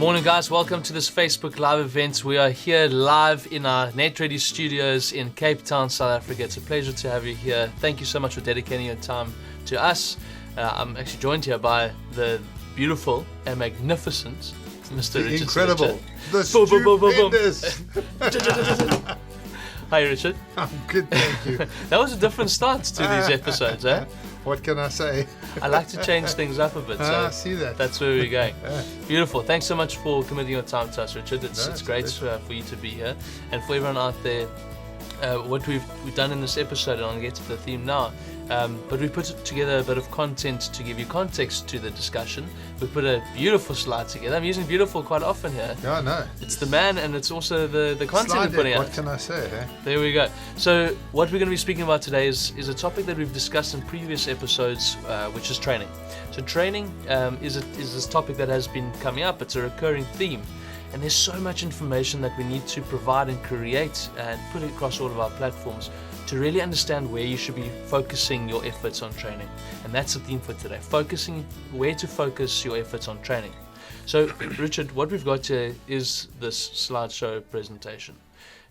Morning guys, welcome to this Facebook Live event. We are here live in our NetReady studios in Cape Town, South Africa. It's a pleasure to have you here. Thank you so much for dedicating your time to us. I'm actually joined here by the beautiful and magnificent Mr. Richard. Incredible. The stupendous. Hi Richard. I'm good, thank you. That was a different start to these episodes, eh? What can I say? I like to change things up a bit. So I see that. That's where we're going. Beautiful. Thanks so much for committing your time to us, Richard. It's great for you to be here. And for everyone out there, what we've done in this episode, and I'll get to the theme now, but we put together a bit of content to give you context to the discussion. We put a beautiful slide together. I'm using beautiful quite often here. Yeah, I know. It's the man, and it's also the content slide we're putting out. What can I say? Eh? There we go. So what we're going to be speaking about today is a topic that we've discussed in previous episodes, which is training. So training is this topic that has been coming up. It's a recurring theme. And there's so much information that we need to provide and create and put it across all of our platforms to really understand where you should be focusing your efforts on training. And that's the theme for today, focusing where to focus your efforts on training. So Richard, what we've got here is this slideshow presentation.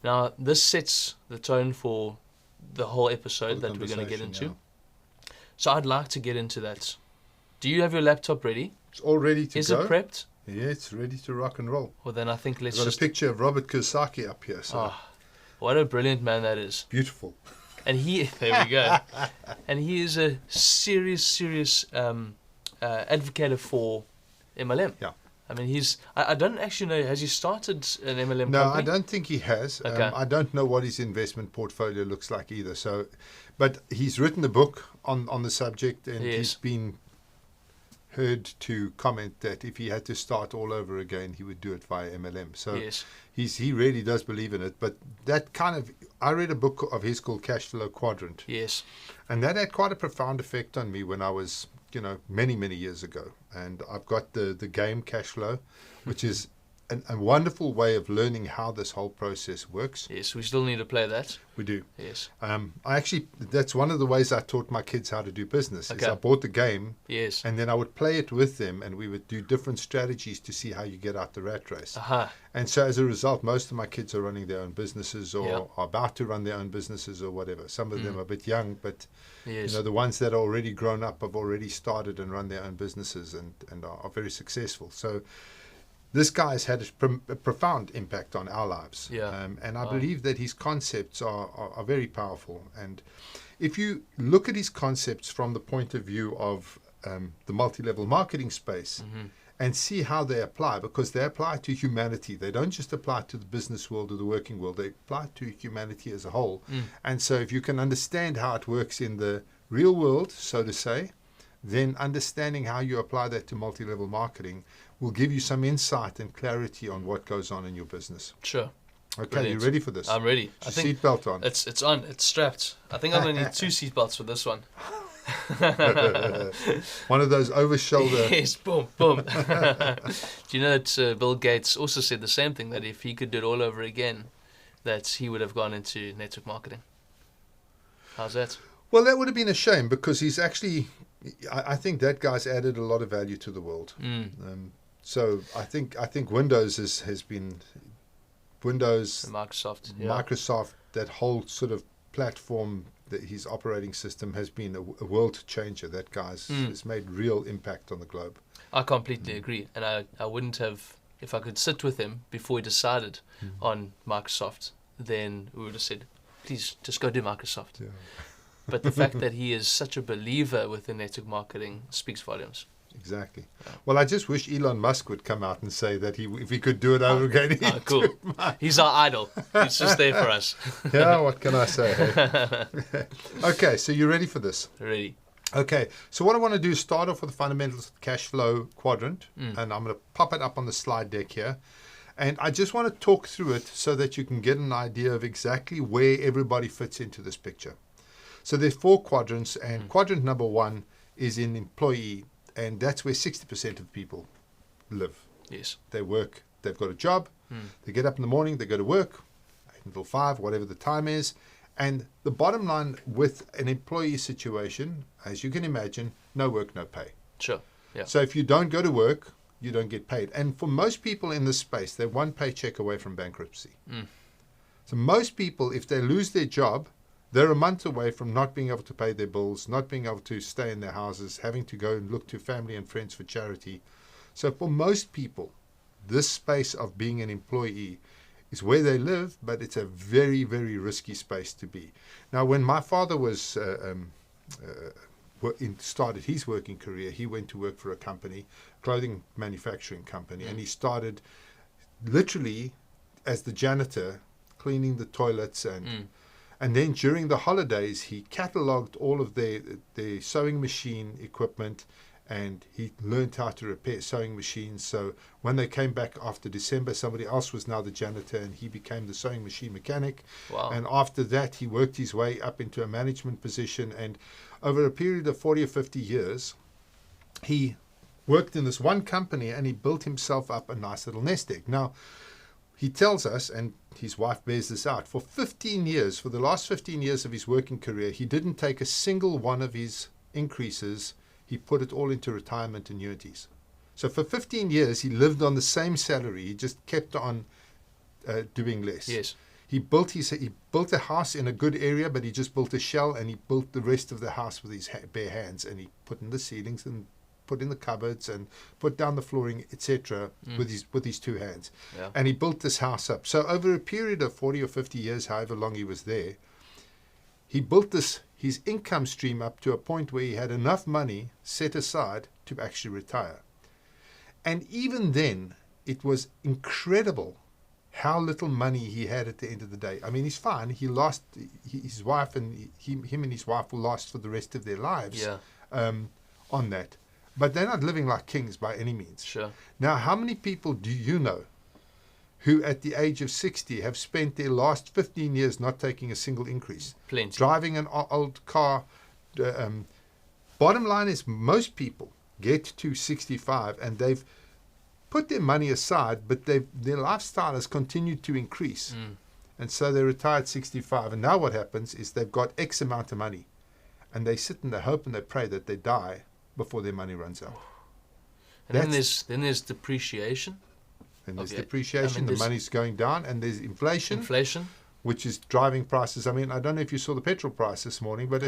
Now this sets the tone for the whole episode that we're going to get into. Yeah. So I'd like to get into that. Do you have your laptop ready? It's all ready to go. Is it prepped? Yeah, it's ready to rock and roll. Well, then I think let's I've got a picture of Robert Kiyosaki up here. So. Oh, what a brilliant man that is. Beautiful. And there we go. And he is a serious advocate for MLM. Yeah. I mean, I don't actually know, has he started an MLM No, company? I don't think he has. Okay. I don't know what his investment portfolio looks like either. So, but he's written a book on the subject, and he's been heard to comment that if he had to start all over again, he would do it via MLM. So he really does believe in it. But that I read a book of his called Cash Flow Quadrant. Yes. And that had quite a profound effect on me when I was, many, many years ago. And I've got the game Cash Flow, which is a wonderful way of learning how this whole process works. Yes, we still need to play that. We do. Yes. That's one of the ways I taught my kids how to do business. Is I bought the game. Yes. And then I would play it with them, and we would do different strategies to see how you get out the rat race. And so as a result, most of my kids are running their own businesses or are about to run their own businesses or whatever. Some of them are a bit young, but the ones that are already grown up have already started and run their own businesses and are very successful. So this guy has had a profound impact on our lives. And I believe that his concepts are very powerful. And if you look at his concepts from the point of view of the multi-level marketing space and see how they apply, because they apply to humanity. They don't just apply to the business world or the working world. They apply to humanity as a whole. And so if you can understand how it works in the real world, so to say, then understanding how you apply that to multi-level marketing will give you some insight and clarity on what goes on in your business. Sure. Okay, Brilliant. you ready for this? I'm ready. Is your seatbelt on? It's on. It's strapped. I think I'm going to need 2 seatbelts for this one. One of those over-shoulder. Yes, boom, boom. Do you know that Bill Gates also said the same thing, that if he could do it all over again, that he would have gone into network marketing? How's that? Well, that would have been a shame, because he's actually, I think that guy's added a lot of value to the world. So I think Windows has been Windows, Microsoft, that whole sort of platform, that his operating system has been a world changer. That guy's has made real impact on the globe. I completely agree, and I wouldn't have, if I could sit with him before he decided on Microsoft, then we would have said, please just go do Microsoft. But the fact that he is such a believer within network marketing speaks volumes. Exactly. Well, I just wish Elon Musk would come out and say that if he could do it over again. Cool. He's our idol. He's just there for us. Yeah, what can I say? Hey? Okay, so you ready for this? Ready. Okay, so what I want to do is start off with the fundamentals of cash flow quadrant, and I'm going to pop it up on the slide deck here. And I just want to talk through it so that you can get an idea of exactly where everybody fits into this picture. So there's 4 quadrants, and quadrant number 1 is in employee, and that's where 60% of people live. Yes. They work, they've got a job, they get up in the morning, they go to work, 8 until 5, whatever the time is. And the bottom line with an employee situation, as you can imagine, no work, no pay. Sure. Yeah. So if you don't go to work, you don't get paid. And for most people in this space, they're one paycheck away from bankruptcy. So most people, if they lose their job, they're a month away from not being able to pay their bills, not being able to stay in their houses, having to go and look to family and friends for charity. So for most people, this space of being an employee is where they live, but it's a very, very risky space to be. Now, when my father was started his working career, he went to work for a company, clothing manufacturing company, and he started literally as the janitor, cleaning the toilets, and then during the holidays he catalogued all of their sewing machine equipment, and he learned how to repair sewing machines. So when they came back after December, somebody else was now the janitor, and he became the sewing machine mechanic. Wow. And after that, he worked his way up into a management position. And over a period of 40 or 50 years, he worked in this one company, and he built himself up a nice little nest egg. Now, he tells us, and his wife bears this out, for 15 years, for the last 15 years of his working career, he didn't take a single one of his increases. He put it all into retirement annuities. So for 15 years, he lived on the same salary. He just kept on doing less. Yes. He built a house in a good area, but he just built a shell, and he built the rest of the house with his bare hands. And he put in the ceilings and put in the cupboards and put down the flooring, etc., with his two hands. Yeah. And he built this house up. So over a period of 40 or 50 years, however long he was there, he built his income stream up to a point where he had enough money set aside to actually retire. And even then, it was incredible how little money he had at the end of the day. I mean, he's fine. He lost his wife, and him and his wife will last for the rest of their lives on that. But they're not living like kings by any means. Sure. Now, how many people do you know who at the age of 60 have spent their last 15 years not taking a single increase? Plenty. Driving an old car. Bottom line is, most people get to 65 and they've put their money aside, but their lifestyle has continued to increase. And so they retire at 65. And now what happens is they've got X amount of money, and they sit and they hope and they pray that they die before their money runs out. And then there's depreciation. And there's depreciation, the money's going down, and there's inflation, which is driving prices. I mean, I don't know if you saw the petrol price this morning, but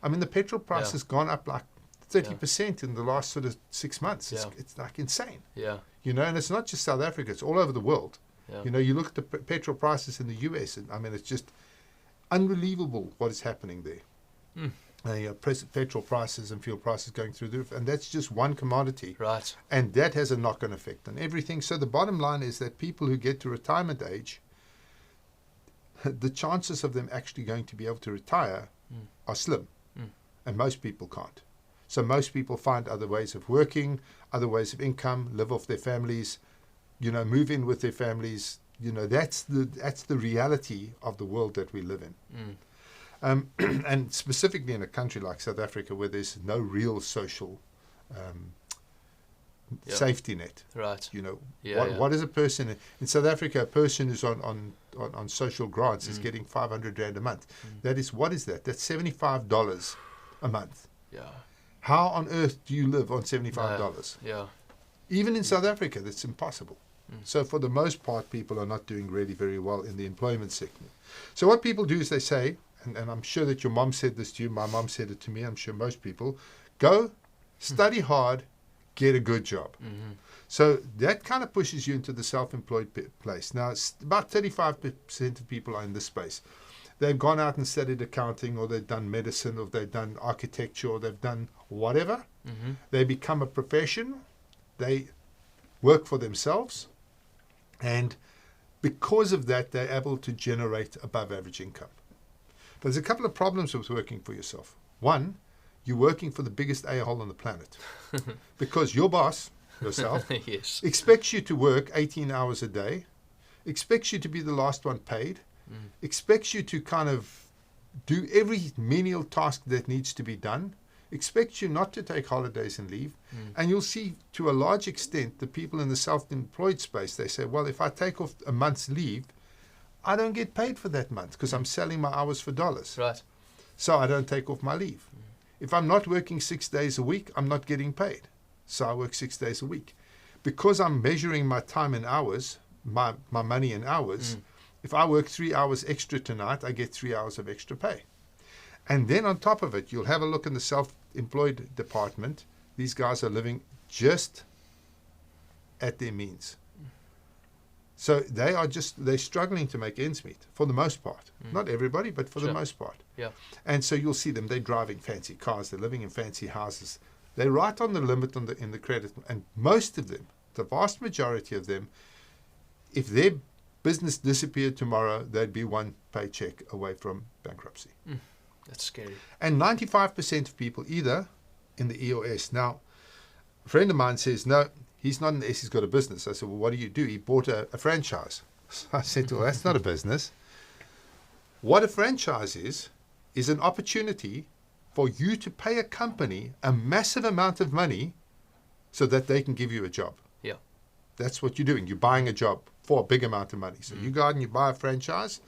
I mean, the petrol price has gone up like 30% in the last sort of 6 months. It's like insane. Yeah. You know, and it's not just South Africa, it's all over the world. Yeah. You know, you look at the petrol prices in the US, and I mean, it's just unbelievable what is happening there. Petrol prices and fuel prices going through the roof, and that's just one commodity. Right. And that has a knock-on effect on everything. So the bottom line is that people who get to retirement age, the chances of them actually going to be able to retire are slim. And most people can't. So most people find other ways of working, other ways of income, live off their families, you know, move in with their families. You know, that's the reality of the world that we live in. And specifically in a country like South Africa, where there's no real social safety net. Right. You know, what is a person in South Africa? A person who's on social grants is getting 500 Rand a month. That is, what is that? That's $75 a month. Yeah. How on earth do you live on $75? Yeah. Even in South Africa, that's impossible. So for the most part, people are not doing really very well in the employment sector. So what people do is they say, and I'm sure that your mom said this to you, my mom said it to me, I'm sure most people, go, study hard, get a good job. So that kind of pushes you into the self-employed place. Now, it's about 35% of people are in this space. They've gone out and studied accounting, or they've done medicine, or they've done architecture, or they've done whatever. They become a professional. They work for themselves. And because of that, they're able to generate above average income. But there's a couple of problems with working for yourself. One, you're working for the biggest a-hole on the planet. Because your boss, yourself, expects you to work 18 hours a day, expects you to be the last one paid, expects you to kind of do every menial task that needs to be done, expects you not to take holidays and leave. And you'll see, to a large extent, the people in the self-employed space, they say, well, if I take off a month's leave, I don't get paid for that month because I'm selling my hours for dollars. Right. So I don't take off my leave. If I'm not working 6 days a week, I'm not getting paid. So I work 6 days a week. because I'm measuring my time in hours, my money in hours, if I work 3 hours extra tonight, I get 3 hours of extra pay. And then on top of it, you'll have a look in the self-employed department. These guys are living just at their means. So they're struggling to make ends meet for the most part. Not everybody, but for the most part. Yeah. And so you'll see them, they're driving fancy cars, they're living in fancy houses. They're right on the limit in the credit. And most of them, the vast majority of them, if their business disappeared tomorrow, they'd be one paycheck away from bankruptcy. That's scary. And 95% of people either in the E or S. Now, a friend of mine says, no, he's not in the S, he's got a business. I said, well, what do you do? He bought a franchise. So I said, well, that's not a business. What a franchise is an opportunity for you to pay a company a massive amount of money so that they can give you a job. Yeah. That's what you're doing. You're buying a job for a big amount of money. So you go out and you buy a franchise.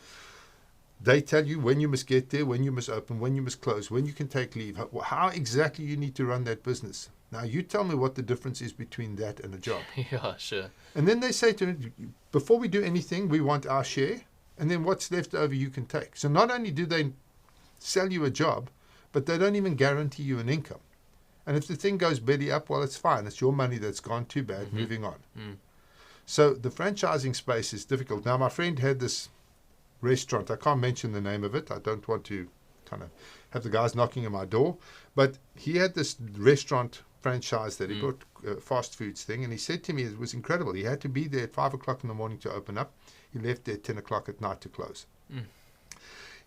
They tell you when you must get there, when you must open, when you must close, when you can take leave, how exactly you need to run that business. Now, you tell me what the difference is between that and a job. Yeah, sure. And then they say to me, before we do anything, we want our share, and then what's left over you can take. So not only do they sell you a job, but they don't even guarantee you an income. And if the thing goes belly up, well, it's fine. It's your money that's gone, too bad, moving on. So the franchising space is difficult. Now, my friend had this restaurant. I can't mention the name of it. I don't want to kind of have the guys knocking at my door. But he had this restaurant franchise that he bought, fast foods thing. And he said to me, it was incredible. He had to be there at 5 o'clock in the morning to open up. He left there at 10 o'clock at night to close.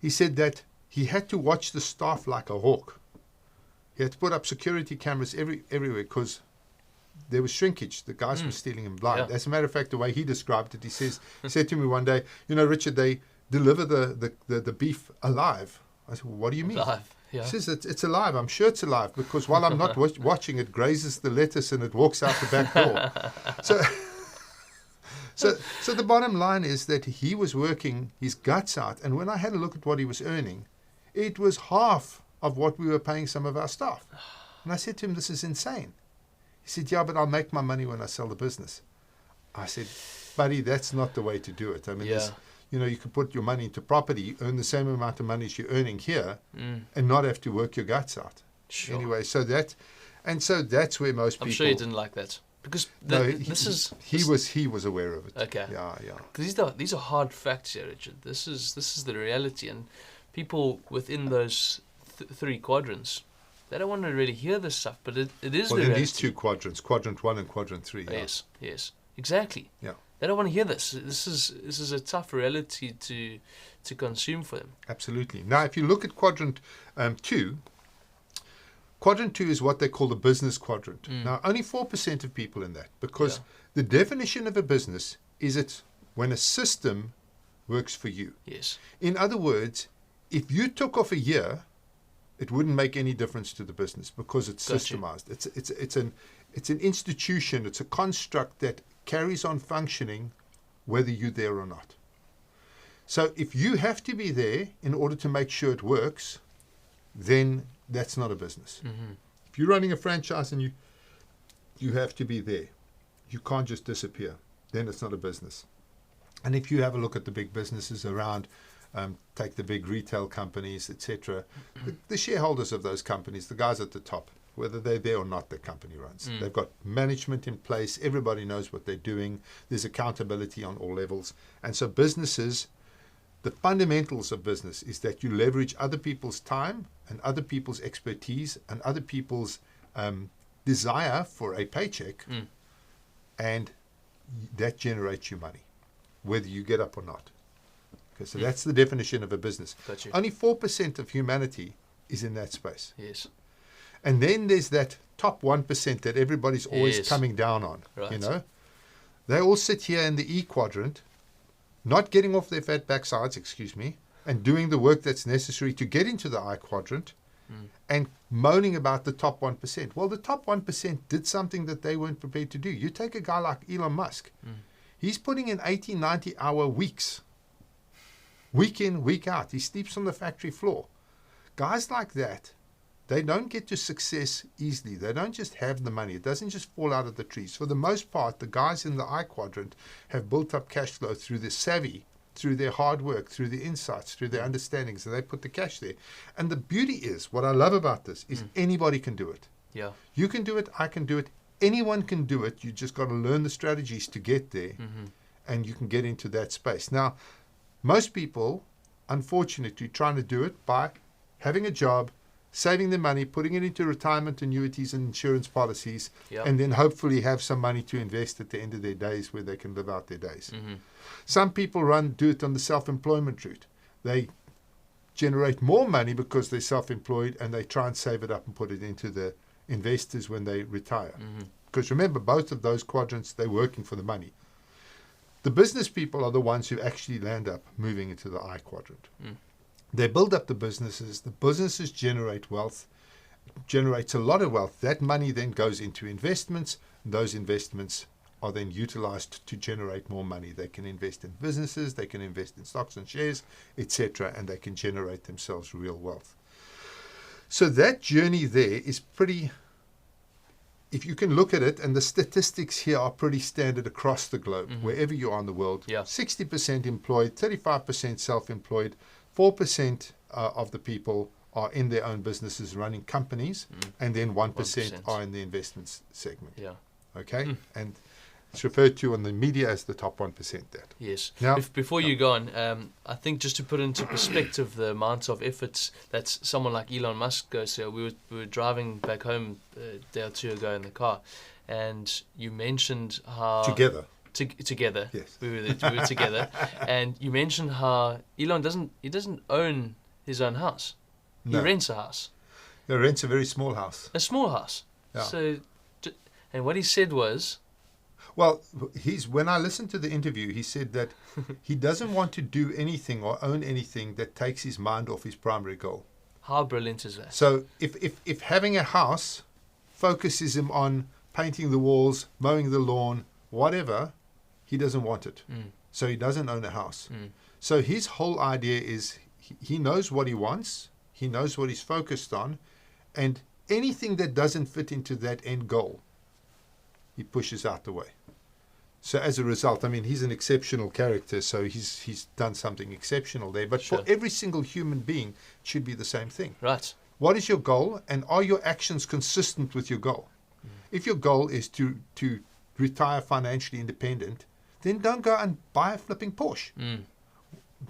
He said that he had to watch the staff like a hawk. He had to put up security cameras everywhere because there was shrinkage. The guys were stealing him blind. As a matter of fact, the way he described it, he said to me one day, Richard, they deliver the beef alive. I said, well, what do you mean? Alive, yeah. He says, it's alive. I'm sure it's alive because while I'm not watching, it grazes the lettuce and it walks out the back door. So the bottom line is that he was working his guts out. And when I had a look at what he was earning, it was half of what we were paying some of our staff. And I said to him, this is insane. He said, yeah, but I'll make my money when I sell the business. I said, buddy, that's not the way to do it. I mean, you can put your money into property, earn the same amount of money as you're earning here, and not have to work your guts out. Sure. Anyway, so that's where most people... I'm sure he didn't like that. Because he was aware of it. Okay. Yeah. Because these are hard facts here, Richard. This is the reality, and people within those three quadrants, they don't want to really hear this stuff, but it is the reality. In these two quadrants, quadrant 1 and quadrant 3. Yeah. Yes, exactly. Yeah. They don't want to hear this. This is a tough reality to consume for them. Absolutely. Now, if you look at quadrant 2, quadrant 2 is what they call the business quadrant. Now, only 4% of people in that, because the definition of a business is it's when a system works for you. Yes. In other words, if you took off a year, it wouldn't make any difference to the business because it's systemized. It's an institution. It's a construct that carries on functioning whether you're there or not. So if you have to be there in order to make sure it works, then that's not a business. If you're running a franchise and you have to be there, you can't just disappear, then it's not a business. And if you have a look at the big businesses around, take the big retail companies, etc., the shareholders of those companies, the guys at the top, whether they're there or not, the company runs. They've got management in place. Everybody knows what they're doing. There's accountability on all levels. And so businesses, the fundamentals of business is that you leverage other people's time and other people's expertise and other people's desire for a paycheck, and that generates you money, whether you get up or not. Okay, so that's the definition of a business. Only 4% of humanity is in that space. Yes. And then there's that top 1% that everybody's always coming down on. Right. They all sit here in the E quadrant, not getting off their fat backsides, and doing the work that's necessary to get into the I quadrant, and moaning about the top 1%. Well, the top 1% did something that they weren't prepared to do. You take a guy like Elon Musk. He's putting in 80, 90-hour weeks. Week in, week out. He sleeps on the factory floor. Guys like that they don't get to success easily. They don't just have the money. It doesn't just fall out of the trees. For the most part, the guys in the I quadrant have built up cash flow through their savvy, through their hard work, through their insights, through their understanding. So they put the cash there. And the beauty is, what I love about this is anybody can do it. Yeah. You can do it. I can do it. Anyone can do it. You just got to learn the strategies to get there, and you can get into that space. Now, most people, unfortunately, trying to do it by having a job, saving their money, putting it into retirement annuities and insurance policies, and then hopefully have some money to invest at the end of their days where they can live out their days. Some people do it on the self-employment route. They generate more money because they're self-employed, and they try and save it up and put it into the investors when they retire. Because remember, both of those quadrants, they're working for the money. The business people are the ones who actually land up moving into the I quadrant. They build up the businesses generate wealth, generates a lot of wealth. That money then goes into investments, and those investments are then utilized to generate more money. They can invest in businesses, they can invest in stocks and shares, etc., and they can generate themselves real wealth. So that journey there is pretty, if you can look at it, and the statistics here are pretty standard across the globe, wherever you are in the world. 60% employed, 35% self-employed, 4% of the people are in their own businesses running companies, and then 1% are in the investments segment. Okay? And it's referred to on the media as the top 1%. That. Yes. Now, before you go on, I think just to put into perspective the amount of efforts that someone like Elon Musk goes through. We were driving back home a day or two ago in the car, and you mentioned how together. Yes. We were together, and you mentioned how Elon doesn't own his own house. No. He rents a house. He rents a very small house. A small house. Yeah. So, and what he said was, well, when I listened to the interview, he said that he doesn't want to do anything or own anything that takes his mind off his primary goal. How brilliant is that? So if having a house focuses him on painting the walls, mowing the lawn, whatever, he doesn't want it. So he doesn't own a house. So his whole idea is he knows what he wants, he knows what he's focused on, and anything that doesn't fit into that end goal, he pushes out the way. So as a result, I mean, he's an exceptional character, so he's done something exceptional there. But for every single human being, it should be the same thing. Right. What is your goal, and are your actions consistent with your goal? If your goal is to retire financially independent, then don't go and buy a flipping Porsche.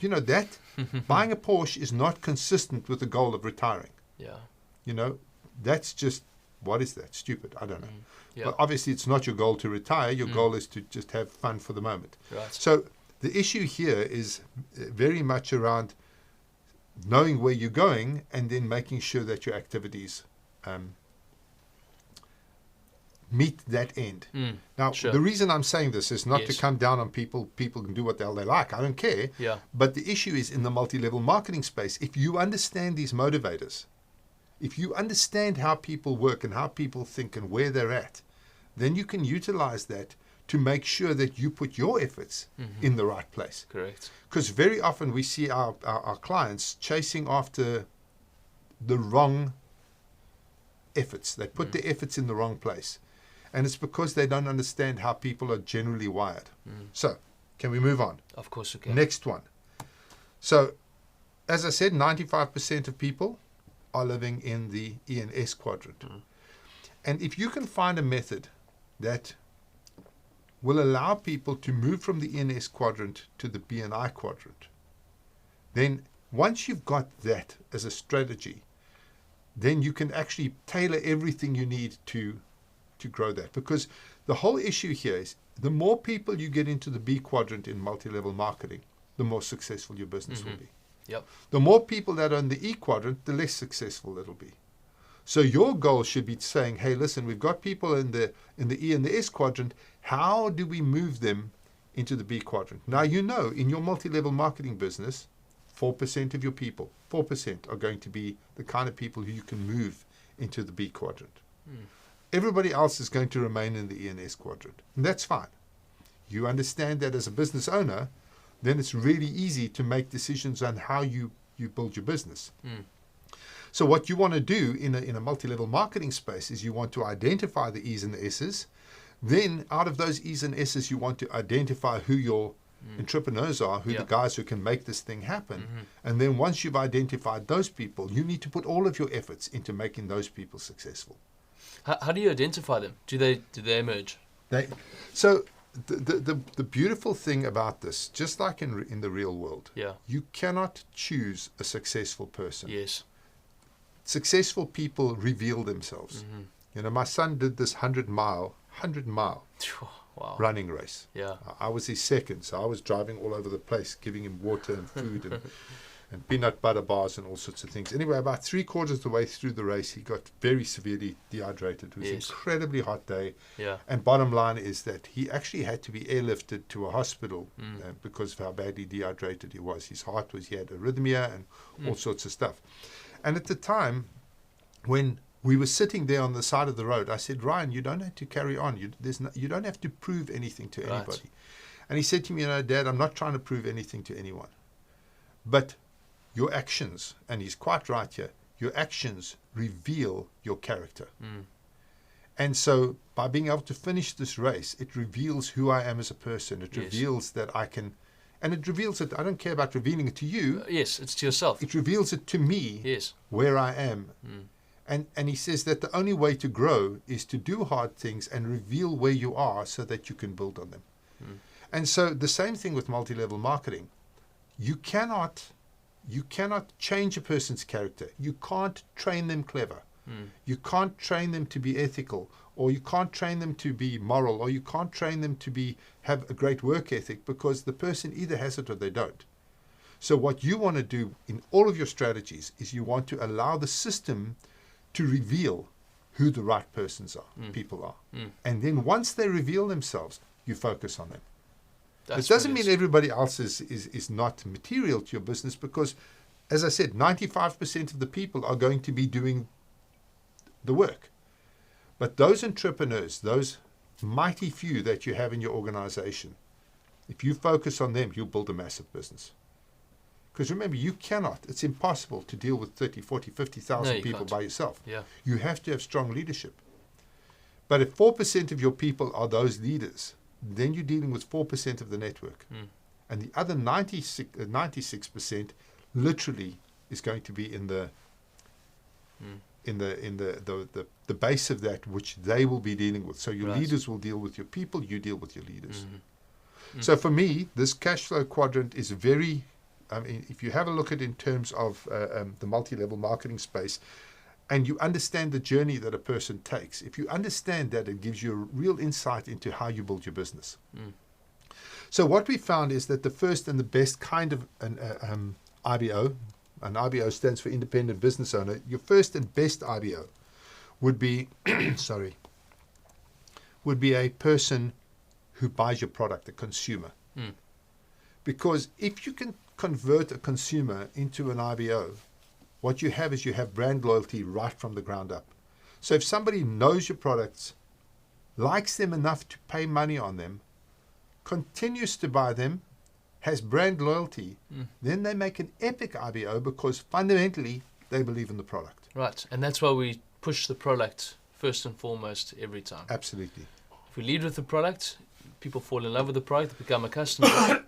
You know, that buying a Porsche is not consistent with the goal of retiring. Yeah. You know, that's just, what is that? Stupid. I don't know. But obviously it's not your goal to retire. Your goal is to just have fun for the moment. Right. So the issue here is very much around knowing where you're going and then making sure that your activities meet that end. Now, the reason I'm saying this is not to come down on people. People can do what the hell they like. I don't care. But the issue is in the multi-level marketing space, if you understand these motivators, if you understand how people work and how people think and where they're at, then you can utilize that to make sure that you put your efforts in the right place. Correct. Because very often we see our clients chasing after the wrong efforts. They put their efforts in the wrong place. And it's because they don't understand how people are generally wired. So, can we move on? Of course we can. Next one. So, as I said, 95% of people are living in the E&S quadrant. And if you can find a method that will allow people to move from the E&S quadrant to the B&I quadrant, then once you've got that as a strategy, then you can actually tailor everything you need to grow that. Because the whole issue here is the more people you get into the B quadrant in multi-level marketing, the more successful your business will be. The more people that are in the E quadrant, the less successful it'll be. So your goal should be saying, hey, listen, we've got people in the E and the S quadrant. How do we move them into the B quadrant? Now, you know, in your multi-level marketing business, 4% of your people, 4% are going to be the kind of people who you can move into the B quadrant. Everybody else is going to remain in the E and S quadrant. And that's fine. You understand that as a business owner, then it's really easy to make decisions on how you build your business. So what you want to do in a multi-level marketing space is you want to identify the E's and the S's. Then out of those E's and S's, you want to identify who your entrepreneurs are, who the guys who can make this thing happen. And then once you've identified those people, you need to put all of your efforts into making those people successful. How do you identify them? Do they emerge? So the beautiful thing about this, just like in the real world, you cannot choose a successful person. Yes. Successful people reveal themselves. You know, my son did this 100-mile wow. running race. Yeah. I was his second, so I was driving all over the place, giving him water and food and peanut butter bars and all sorts of things. Anyway, about 3/4 of the way through the race, he got very severely dehydrated. It was an incredibly hot day. Yeah. And bottom line is that he actually had to be airlifted to a hospital because of how badly dehydrated he was. His heart he had arrhythmia and all sorts of stuff. And at the time, when we were sitting there on the side of the road, I said, Ryan, you don't have to carry on. You don't have to prove anything to anybody. And he said to me, you know, Dad, I'm not trying to prove anything to anyone. But your actions, and he's quite right here, your actions reveal your character. And so by being able to finish this race, it reveals who I am as a person. It reveals that I can, and it reveals it, I don't care about revealing it to you. Yes, it's to yourself. It reveals it to me, where I am. And he says that the only way to grow is to do hard things and reveal where you are so that you can build on them. And so the same thing with multi-level marketing. You cannot change a person's character. You can't train them clever. You can't train them to be ethical, or you can't train them to be moral, or you can't train them to have a great work ethic, because the person either has it or they don't. So what you want to do in all of your strategies is you want to allow the system to reveal who the right people are. And then once they reveal themselves, you focus on them. It doesn't mean everybody else is not material to your business, because, as I said, 95% of the people are going to be doing the work. But those entrepreneurs, those mighty few that you have in your organization, if you focus on them, you'll build a massive business. Because remember, it's impossible to deal with 30, 40, 50,000 people by yourself. You have to have strong leadership. But if 4% of your people are those leaders, then you're dealing with 4% of the network. And the other 96% literally is going to be in the base of that, which they will be dealing with. So your leaders will deal with your people, you deal with your leaders. So for me, this cash flow quadrant is very, I mean, if you have a look at it in terms of the multi-level marketing space, and you understand the journey that a person takes, if you understand that, it gives you a real insight into how you build your business. So what we found is that the first and the best kind of an IBO, an IBO stands for independent business owner, your first and best IBO would be, would be a person who buys your product, a consumer. Because if you can convert a consumer into an IBO, what you have is you have brand loyalty right from the ground up. So if somebody knows your products, likes them enough to pay money on them, continues to buy them, has brand loyalty, then they make an epic IBO, because fundamentally they believe in the product. Right, and that's why we push the product first and foremost every time. Absolutely. If we lead with the product, people fall in love with the product, become a customer.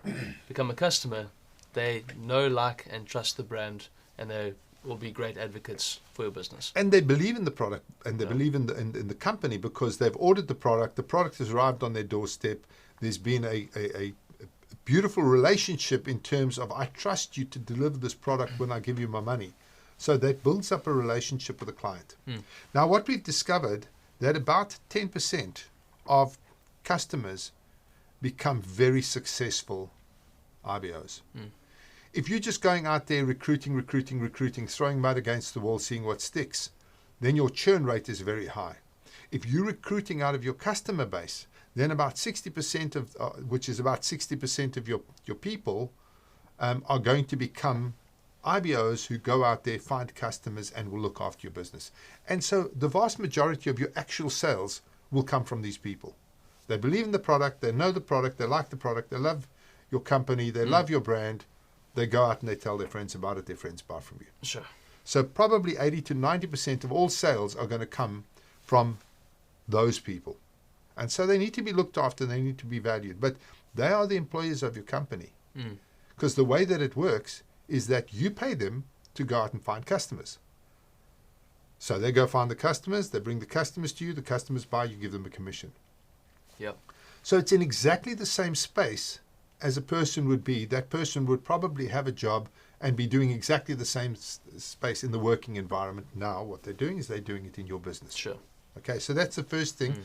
They know, like, and trust the brand, and they will be great advocates for your business. And they believe in the product, and they believe in the company, because they've ordered the product has arrived on their doorstep. There's been a beautiful relationship in terms of, I trust you to deliver this product when I give you my money. So that builds up a relationship with the client. Now, what we've discovered, that about 10% of customers become very successful IBOs. If you're just going out there recruiting, throwing mud against the wall, seeing what sticks, then your churn rate is very high. If you're recruiting out of your customer base, then about 60% of, which is about 60% of your people, are going to become IBOs who go out there, find customers, and will look after your business. And so the vast majority of your actual sales will come from these people. They believe in the product, they know the product, they like the product, they love your company, they love your brand. They go out and they tell their friends about it, their friends buy from you. Sure. So probably 80 to 90% of all sales are going to come from those people. And so they need to be looked after, they need to be valued. But they are the employees of your company. Because the way that it works is that you pay them to go out and find customers. So they go find the customers, they bring the customers to you, the customers buy, you give them a commission. Yep. So it's in exactly the same space as a person would be. That person would probably have a job and be doing exactly the same space in the working environment. Now what they're doing is they're doing it in your business. Sure. Okay, so that's the first thing.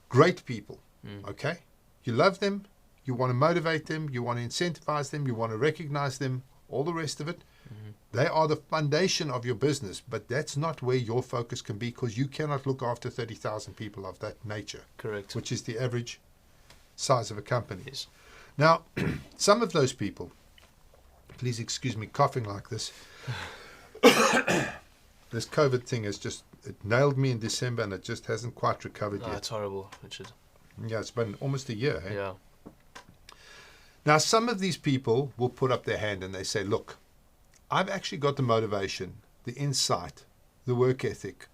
Great people, okay? You love them, you want to motivate them, you want to incentivize them, you want to recognize them, all the rest of it. They are the foundation of your business, but that's not where your focus can be, because you cannot look after 30,000 people of that nature. Correct. Which is the average size of a company. Yes. Now, some of those people, please excuse me coughing like this. This COVID thing has just, it nailed me in December and it just hasn't quite recovered yet. It's horrible, Richard. Yeah, it's been almost a year. Hey? Yeah. Now, some of these people will put up their hand and they say, look, I've actually got the motivation, the insight, the work ethic,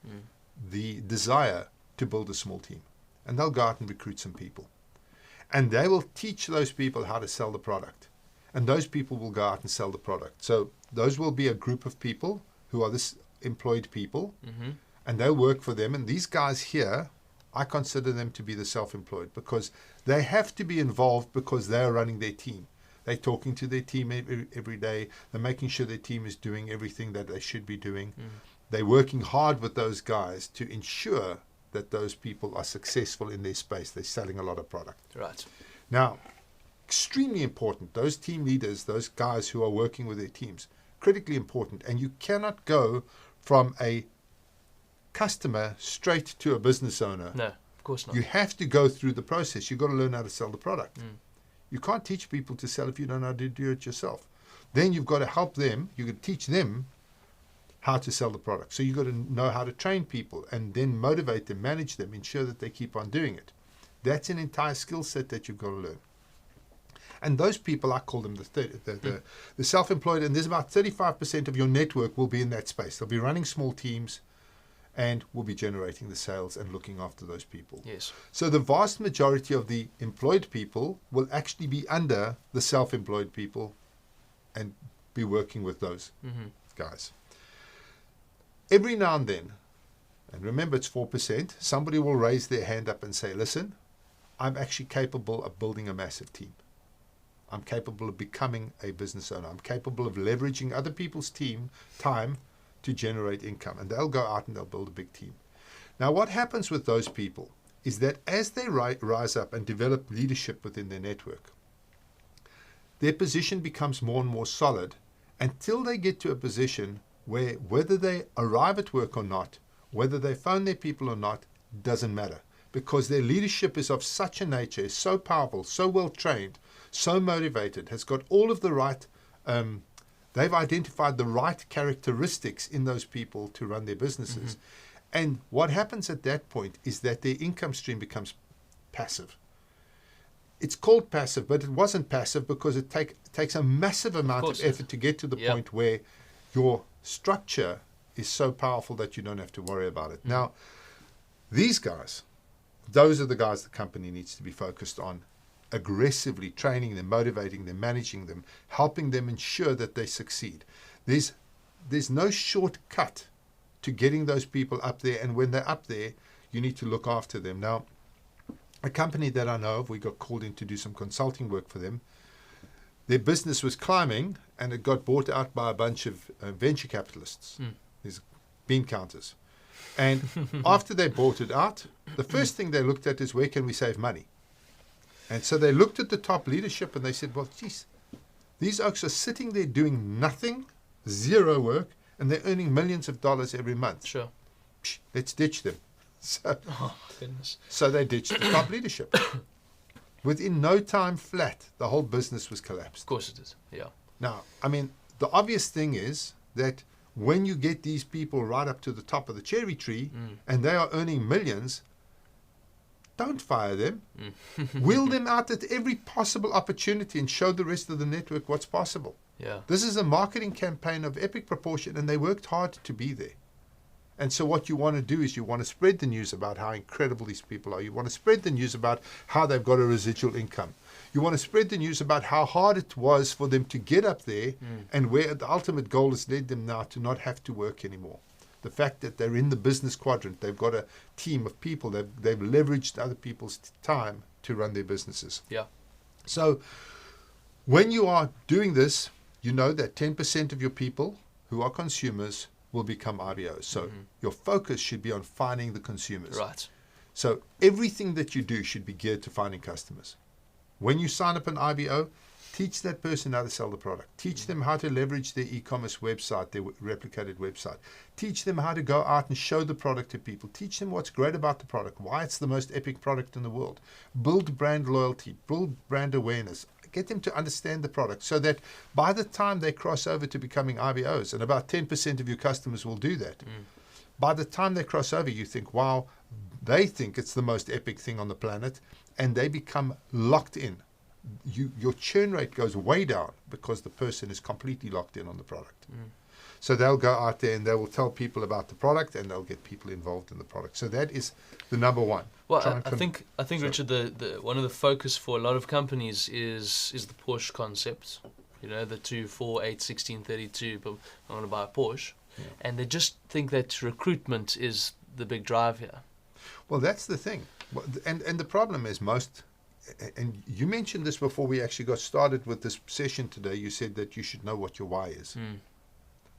the desire to build a small team. And they'll go out and recruit some people. And they will teach those people how to sell the product. And those people will go out and sell the product. So those will be a group of people who are this employed people. And they'll work for them. And these guys here, I consider them to be the self-employed, because they have to be involved because they're running their team. They're talking to their team every day. They're making sure their team is doing everything that they should be doing. They're working hard with those guys to ensure that those people are successful in their space. They're selling a lot of product. Right. Now, extremely important, those team leaders, those guys who are working with their teams, critically important. And you cannot go from a customer straight to a business owner. No, of course not. You have to go through the process. You've got to learn how to sell the product. You can't teach people to sell if you don't know how to do it yourself. Then you've got to help them. You've got to teach them how to sell the product. So you've got to know how to train people and then motivate them, manage them, ensure that they keep on doing it. That's an entire skill set that you've got to learn. And those people, I call them the self-employed, and there's about 35% of your network will be in that space. They'll be running small teams and will be generating the sales and looking after those people. Yes. So the vast majority of the employed people will actually be under the self-employed people and be working with those guys. Every now and then, and remember it's 4%, somebody will raise their hand up and say, listen, I'm actually capable of building a massive team. I'm capable of becoming a business owner. I'm capable of leveraging other people's time to generate income. And they'll go out and they'll build a big team. Now, what happens with those people is that as they rise up and develop leadership within their network, their position becomes more and more solid until they get to a position where whether they arrive at work or not, whether they phone their people or not, doesn't matter. Because their leadership is of such a nature, is so powerful, so well trained, so motivated, has got all of the right, they've identified the right characteristics in those people to run their businesses. And what happens at that point is that their income stream becomes passive. It's called passive, but it wasn't passive because it takes a massive amount of effort to get to the point where your structure is so powerful that you don't have to worry about it. Now, these guys, those are the guys the company needs to be focused on, aggressively training them, motivating them, managing them, helping them ensure that they succeed. There's no shortcut to getting those people up there, and when they're up there, you need to look after them. Now, a company that I know of, we got called in to do some consulting work for them. Their business was climbing, and it got bought out by a bunch of venture capitalists, these bean counters. And after they bought it out, the first thing they looked at is where can we save money? And so they looked at the top leadership and they said, well, geez, these oaks are sitting there doing nothing, zero work, and they're earning millions of dollars every month. Sure. Let's ditch them. Goodness. So they ditched the top leadership. Within no time flat, the whole business was collapsed. Of course it is, yeah. Now, I mean, the obvious thing is that when you get these people right up to the top of the cherry tree and they are earning millions, don't fire them. Wheel them out at every possible opportunity and show the rest of the network what's possible. Yeah. This is a marketing campaign of epic proportion, and they worked hard to be there. And so what you want to do is you want to spread the news about how incredible these people are. You want to spread the news about how they've got a residual income. You want to spread the news about how hard it was for them to get up there and where the ultimate goal has led them now to not have to work anymore. The fact that they're in the business quadrant, they've got a team of people, they've leveraged other people's time to run their businesses. Yeah. So when you are doing this, you know that 10% of your people who are consumers will become IBOs. So your focus should be on finding the consumers. Right. So everything that you do should be geared to finding customers. When you sign up an IBO, teach that person how to sell the product. Teach them how to leverage their e-commerce website, their replicated website. Teach them how to go out and show the product to people. Teach them what's great about the product, why it's the most epic product in the world. Build brand loyalty, build brand awareness. Get them to understand the product so that by the time they cross over to becoming IBOs, and about 10% of your customers will do that, by the time they cross over, you think, wow, they think it's the most epic thing on the planet, and they become locked in. Your churn rate goes way down because the person is completely locked in on the product. So they'll go out there and they will tell people about the product, and they'll get people involved in the product. So that is the number one. Well, I think Richard, the one of the focus for a lot of companies is the Porsche concept. You know, the 2, 4, 8, 16, 32. But I want to buy a Porsche, and they just think that recruitment is the big drive here. Well, that's the thing, and the problem is most. And you mentioned this before we actually got started with this session today. You said that you should know what your why is.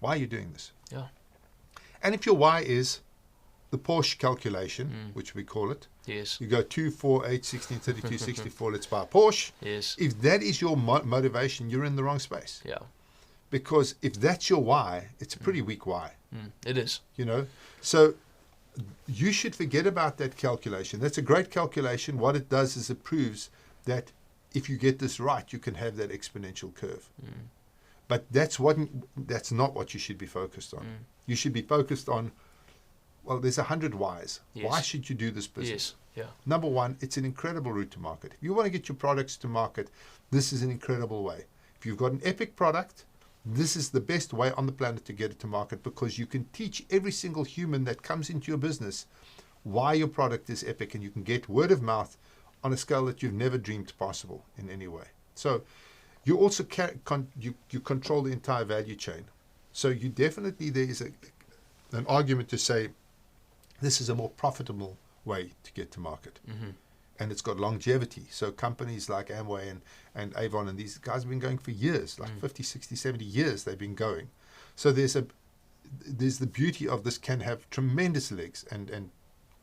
Why are you doing this? Yeah. And if your why is the Porsche calculation, which we call it, yes, you go 2, 4, 8, 16, 32, 64, let's buy a Porsche. Yes. If that is your motivation, you're in the wrong space. Yeah. Because if that's your why, it's a pretty weak why. It is. You know? So you should forget about that calculation. That's a great calculation. What it does is it proves that if you get this right, you can have that exponential curve. But that's not what you should be focused on. You should be focused on, well, there's 100 whys. Yes. Why should you do this business? Yes. Yeah. Number one, it's an incredible route to market. If you want to get your products to market, this is an incredible way. If you've got an epic product, this is the best way on the planet to get it to market, because you can teach every single human that comes into your business why your product is epic, and you can get word of mouth on a scale that you've never dreamed possible in any way. So you also you control the entire value chain. So you definitely, there is an argument to say this is a more profitable way to get to market. And it's got longevity. So companies like Amway and Avon and these guys have been going for years, like 50, 60, 70 years they've been going. So there's the beauty of this, can have tremendous legs and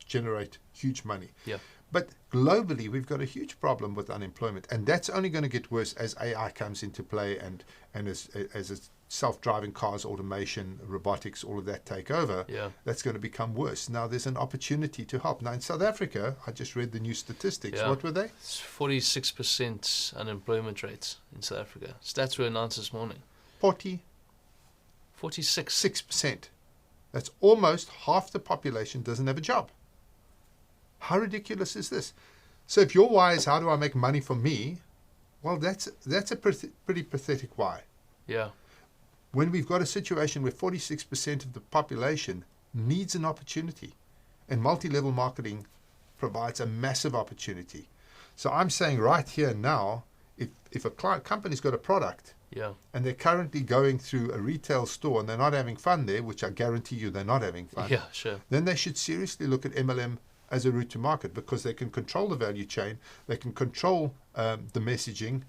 generate huge money. Yeah. But globally, we've got a huge problem with unemployment, and that's only going to get worse as AI comes into play and as self-driving cars, automation, robotics, all of that take over. Yeah. That's going to become worse. Now, there's an opportunity to help. Now, in South Africa, I just read the new statistics. Yeah. What were they? It's 46% unemployment rates in South Africa. Stats were announced this morning. 46%. 6%. That's almost half the population doesn't have a job. How ridiculous is this? So if your why is how do I make money for me, well, that's a pretty pathetic why. Yeah. When we've got a situation where 46% of the population needs an opportunity, and multi-level marketing provides a massive opportunity. So I'm saying right here now, if a company's got a product, yeah, and they're currently going through a retail store and they're not having fun there, which I guarantee you they're not having fun, yeah, sure, then they should seriously look at MLM as a route to market, because they can control the value chain, they can control the messaging,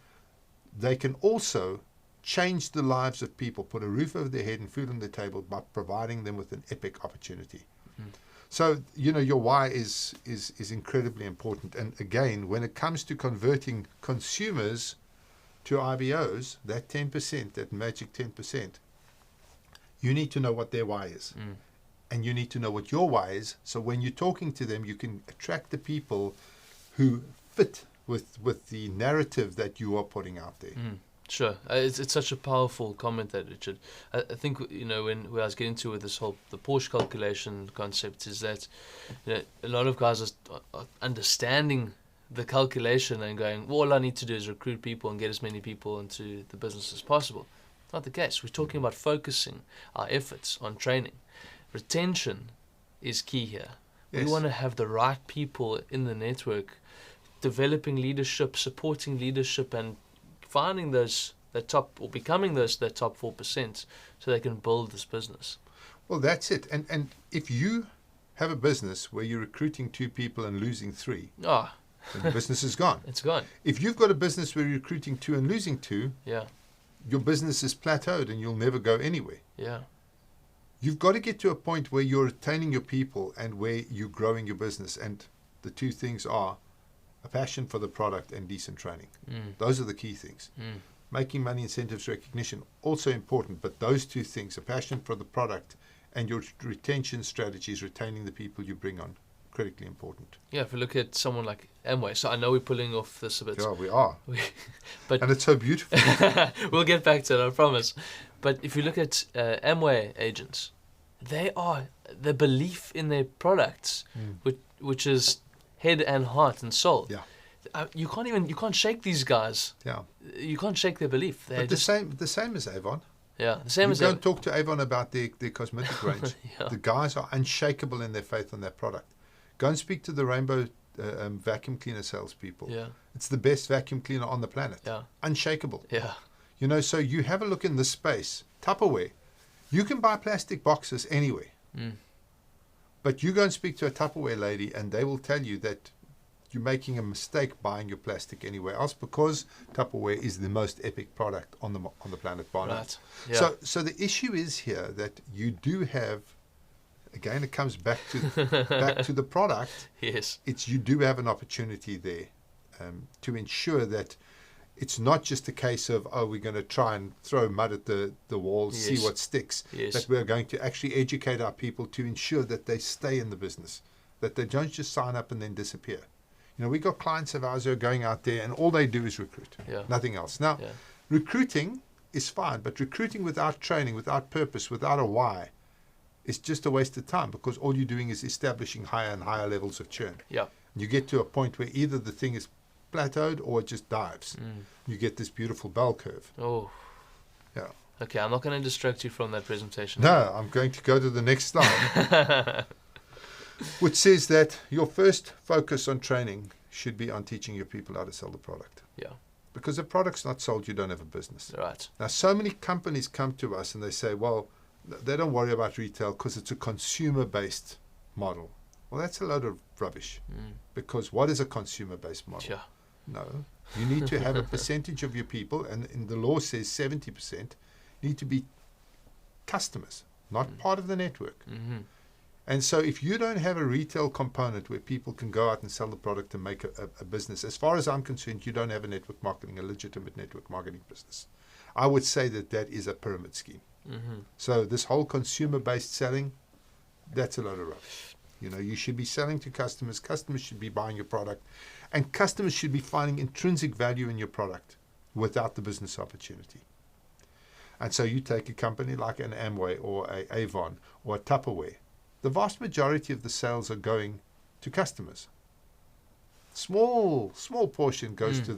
they can also change the lives of people, put a roof over their head and food on their table by providing them with an epic opportunity. So, your why is incredibly important. And again, when it comes to converting consumers to IBOs, that 10%, that magic 10%, you need to know what their why is. And you need to know what your why is. So when you're talking to them, you can attract the people who fit with the narrative that you are putting out there. Sure. It's such a powerful comment, that, Richard. I think, when I was getting to with this whole, the Porsche calculation concept, is that, a lot of guys are understanding the calculation and going, well, all I need to do is recruit people and get as many people into the business as possible. Not the case. We're talking about focusing our efforts on training. Retention is key here. Yes. We want to have the right people in the network, developing leadership, supporting leadership, and finding becoming the top 4% so they can build this business. Well, that's it. And if you have a business where you're recruiting 2 people and losing 3, then the business is gone. It's gone. If you've got a business where you're recruiting 2 and losing 2, Yeah. your business is plateaued and you'll never go anywhere. Yeah. You've got to get to a point where you're retaining your people and where you're growing your business. And the 2 things are a passion for the product and decent training. Those are the key things. Making money, incentives, recognition, also important. But those 2 things, a passion for the product and your retention strategies, retaining the people you bring on, critically important. Yeah, if we look at someone like Amway, so I know we're pulling off this a bit. Yeah, we are. But and it's so beautiful. We'll get back to it, I promise. But if you look at Amway agents, they are the belief in their products, which is head and heart and soul. Yeah. You can't shake these guys. Yeah. You can't shake their belief. They're but the same as Avon. Yeah, the same as Avon. Don't talk to Avon about their cosmetic range. Yeah. The guys are unshakable in their faith on their product. Go and speak to the Rainbow vacuum cleaner salespeople. Yeah. It's the best vacuum cleaner on the planet. Yeah. Unshakable. Yeah. You know, so you have a look in this space. Tupperware. You can buy plastic boxes anywhere. But you go and speak to a Tupperware lady and they will tell you that you're making a mistake buying your plastic anywhere else because Tupperware is the most epic product on the planet bar. Right. Yeah. So the issue is here that you do have, again, it comes back to the product. Yes. You do have an opportunity there to ensure that it's not just a case of, we're going to try and throw mud at the wall, Yes. see what sticks. Yes. That we're going to actually educate our people to ensure that they stay in the business, that they don't just sign up and then disappear. You know, we got clients of ours who are going out there and all they do is recruit, nothing else. Now, recruiting is fine, but recruiting without training, without purpose, without a why, is just a waste of time because all you're doing is establishing higher and higher levels of churn. Yeah. You get to a point where either the thing is plateaued or it just dives. You get this beautiful bell curve. Oh. Yeah. Okay, I'm not going to distract you from that presentation. No, I'm going to go to the next slide, which says that your first focus on training should be on teaching your people how to sell the product. Yeah. Because if the product's not sold, you don't have a business. Right. Now, so many companies come to us and they say, well, they don't worry about retail because it's a consumer-based model. Well, that's a load of rubbish. Because what is a consumer-based model? Yeah. No. You need to have a percentage of your people, and the law says 70%, need to be customers, not part of the network. And so if you don't have a retail component where people can go out and sell the product and make a business, as far as I'm concerned, you don't have a network marketing, a legitimate network marketing business. I would say that is a pyramid scheme. So this whole consumer-based selling, that's a load of rubbish. You know, you should be selling to customers. Customers should be buying your product. And customers should be finding intrinsic value in your product without the business opportunity. And so you take a company like an Amway or a Avon or a Tupperware. The vast majority of the sales are going to customers. Small portion goes to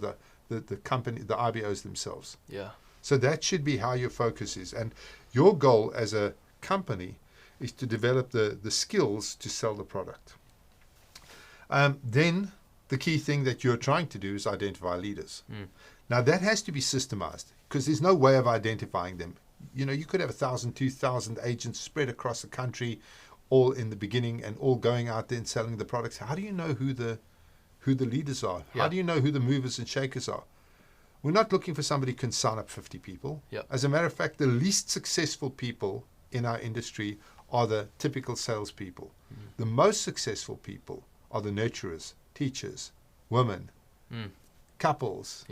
the company, the IBOs themselves. Yeah. So that should be how your focus is. And your goal as a company is to develop the skills to sell the product. Then the key thing that you're trying to do is identify leaders. Now that has to be systemized because there's no way of identifying them. You know, you could have 1,000, 2,000 agents spread across the country, all in the beginning and all going out there and selling the products. How do you know who the leaders are? Yeah. How do you know who the movers and shakers are? We're not looking for somebody who can sign up 50 people. Yeah. As a matter of fact, the least successful people in our industry are the typical salespeople. The most successful people are the nurturers, teachers, women, couples,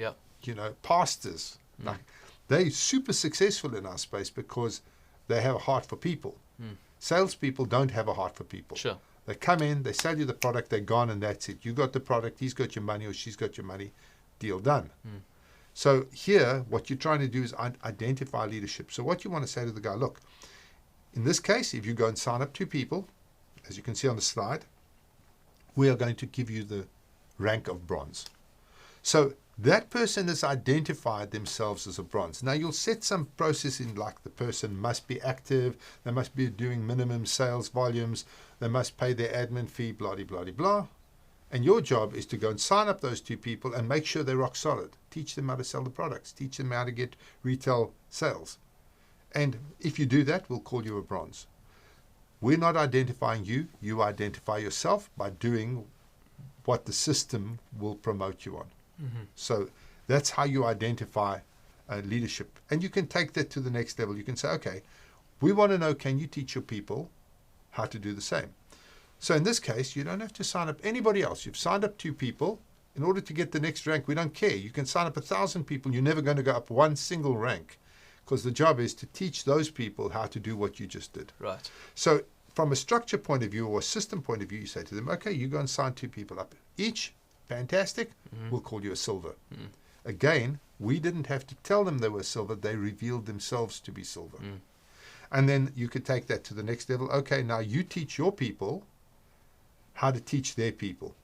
you know, pastors. Like, they're super successful in our space because they have a heart for people. Salespeople don't have a heart for people. Sure. They come in, they sell you the product, they're gone, and that's it. You got the product, he's got your money or she's got your money, deal done. So here, what you're trying to do is identify leadership. So what you want to say to the guy, look, in this case, if you go and sign up 2 people, as you can see on the slide, we are going to give you the rank of bronze. So that person has identified themselves as a bronze. Now, you'll set some process in, like the person must be active, they must be doing minimum sales volumes, they must pay their admin fee, blah, blah, blah, blah. And your job is to go and sign up those 2 people and make sure they're rock solid. Teach them how to sell the products. Teach them how to get retail sales. And if you do that, we'll call you a bronze. We're not identifying you. You identify yourself by doing what the system will promote you on. Mm-hmm. So that's how you identify leadership. And you can take that to the next level. You can say, okay, we want to know, can you teach your people how to do the same? So in this case, you don't have to sign up anybody else. You've signed up 2 people. In order to get the next rank, we don't care. You can sign up 1,000 people. You're never going to go up one single rank, because the job is to teach those people how to do what you just did. Right. So from a structure point of view or a system point of view, you say to them, okay, you go and sign 2 people up each. Fantastic. Mm-hmm. We'll call you a silver. Mm. Again, we didn't have to tell them they were silver. They revealed themselves to be silver. Mm. And then you could take that to the next level. Okay, now you teach your people how to teach their people.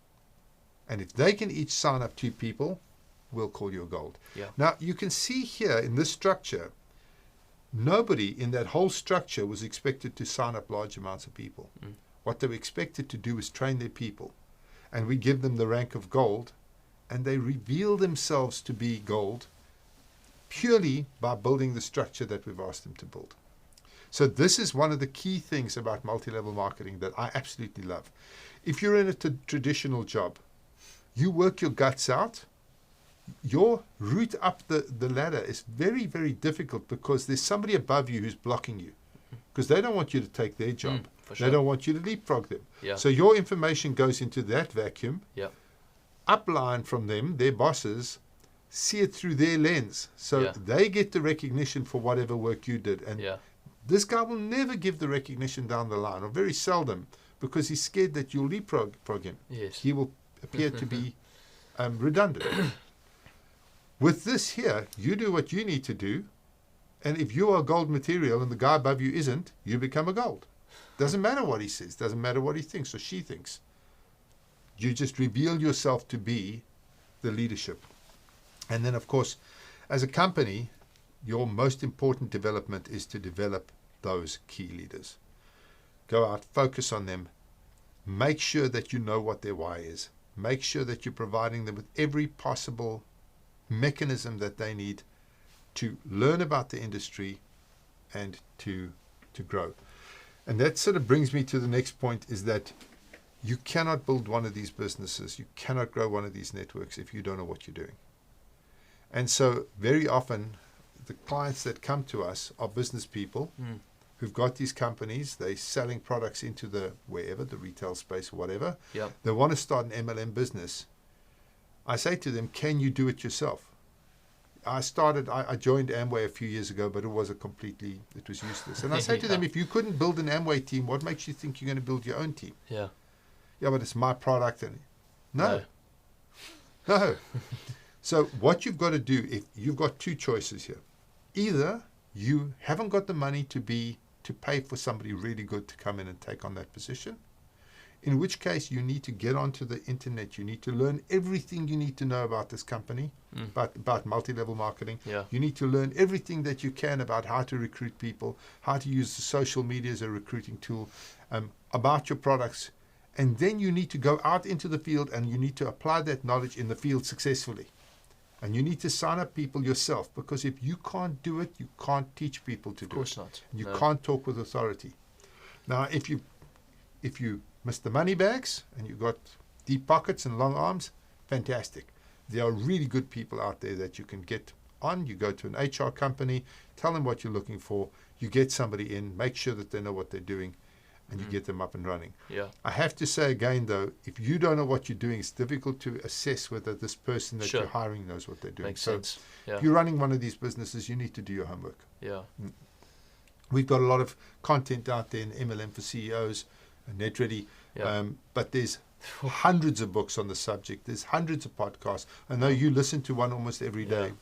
And if they can each sign up 2 people, we'll call you a gold. Yeah. Now, you can see here in this structure, nobody in that whole structure was expected to sign up large amounts of people. Mm. What they were expected to do is train their people. And we give them the rank of gold, and they reveal themselves to be gold purely by building the structure that we've asked them to build. So this is one of the key things about multi-level marketing that I absolutely love. If you're in a traditional job, you work your guts out. Your route up the ladder is very, very difficult because there's somebody above you who's blocking you, because they don't want you to take their job. For sure. They don't want you to leapfrog them. Yeah. So your information goes into that vacuum. Yeah. Upline from them, their bosses, see it through their lens. So they get the recognition for whatever work you did. And this guy will never give the recognition down the line, or very seldom, because he's scared that you'll leapfrog him. Yes. He will appear to be redundant. With this here, you do what you need to do, and if you are gold material and the guy above you isn't, you become a gold. Doesn't matter what he says, doesn't matter what he thinks or she thinks. You just reveal yourself to be the leadership. And then, of course, as a company, your most important development is to develop those key leaders. Go out, focus on them, make sure that you know what their why is. Make sure that you're providing them with every possible mechanism that they need to learn about the industry and to grow. And that sort of brings me to the next point, is that you cannot build one of these businesses, you cannot grow one of these networks if you don't know what you're doing. And so very often the clients that come to us are business people who've got these companies, they're selling products into the wherever, the retail space, whatever. Yep. They want to start an MLM business. I say to them, can you do it yourself? I joined Amway a few years ago, but it was useless. And I say to them, if you couldn't build an Amway team, what makes you think you're going to build your own team? Yeah. Yeah, but it's my product. And no. So what you've got to do, if you've got 2 choices here. Either you haven't got the money to pay for somebody really good to come in and take on that position, in which case you need to get onto the internet. You need to learn everything you need to know about this company, about multi-level marketing. Yeah. You need to learn everything that you can about how to recruit people, how to use the social media as a recruiting tool, about your products. And then you need to go out into the field and you need to apply that knowledge in the field successfully. And you need to sign up people yourself, because if you can't do it, you can't teach people to do it. Of course not. You can't talk with authority. Now, if you Mr. Moneybags and you've got deep pockets and long arms, fantastic. There are really good people out there that you can get on. You go to an HR company, tell them what you're looking for, you get somebody in, make sure that they know what they're doing, and you get them up and running. Yeah. I have to say again, though, if you don't know what you're doing, it's difficult to assess whether this person that you're hiring knows what they're doing. Makes sense. Yeah. If you're running one of these businesses, you need to do your homework. Yeah. We've got a lot of content out there in MLM for CEOs, NetReady, but there's hundreds of books on the subject. There's hundreds of podcasts. I know you listen to one almost every day.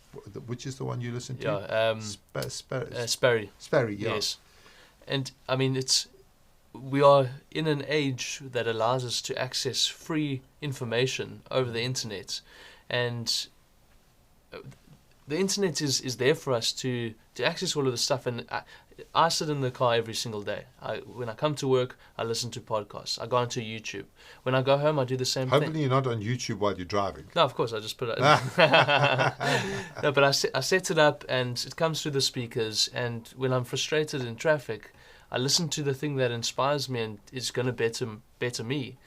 Which is the one you listen to? Sperry. Sperry, yeah. Yes. And I mean, we are in an age that allows us to access free information over the internet, and the internet is there for us to access all of this stuff. And I sit in the car every single day. When I come to work, I listen to podcasts. I go onto YouTube. When I go home, I do the same thing. Hopefully you're not on YouTube while you're driving. No, of course, I just put it. No, but I set it up, and it comes through the speakers. And when I'm frustrated in traffic, I listen to the thing that inspires me and is going to better me,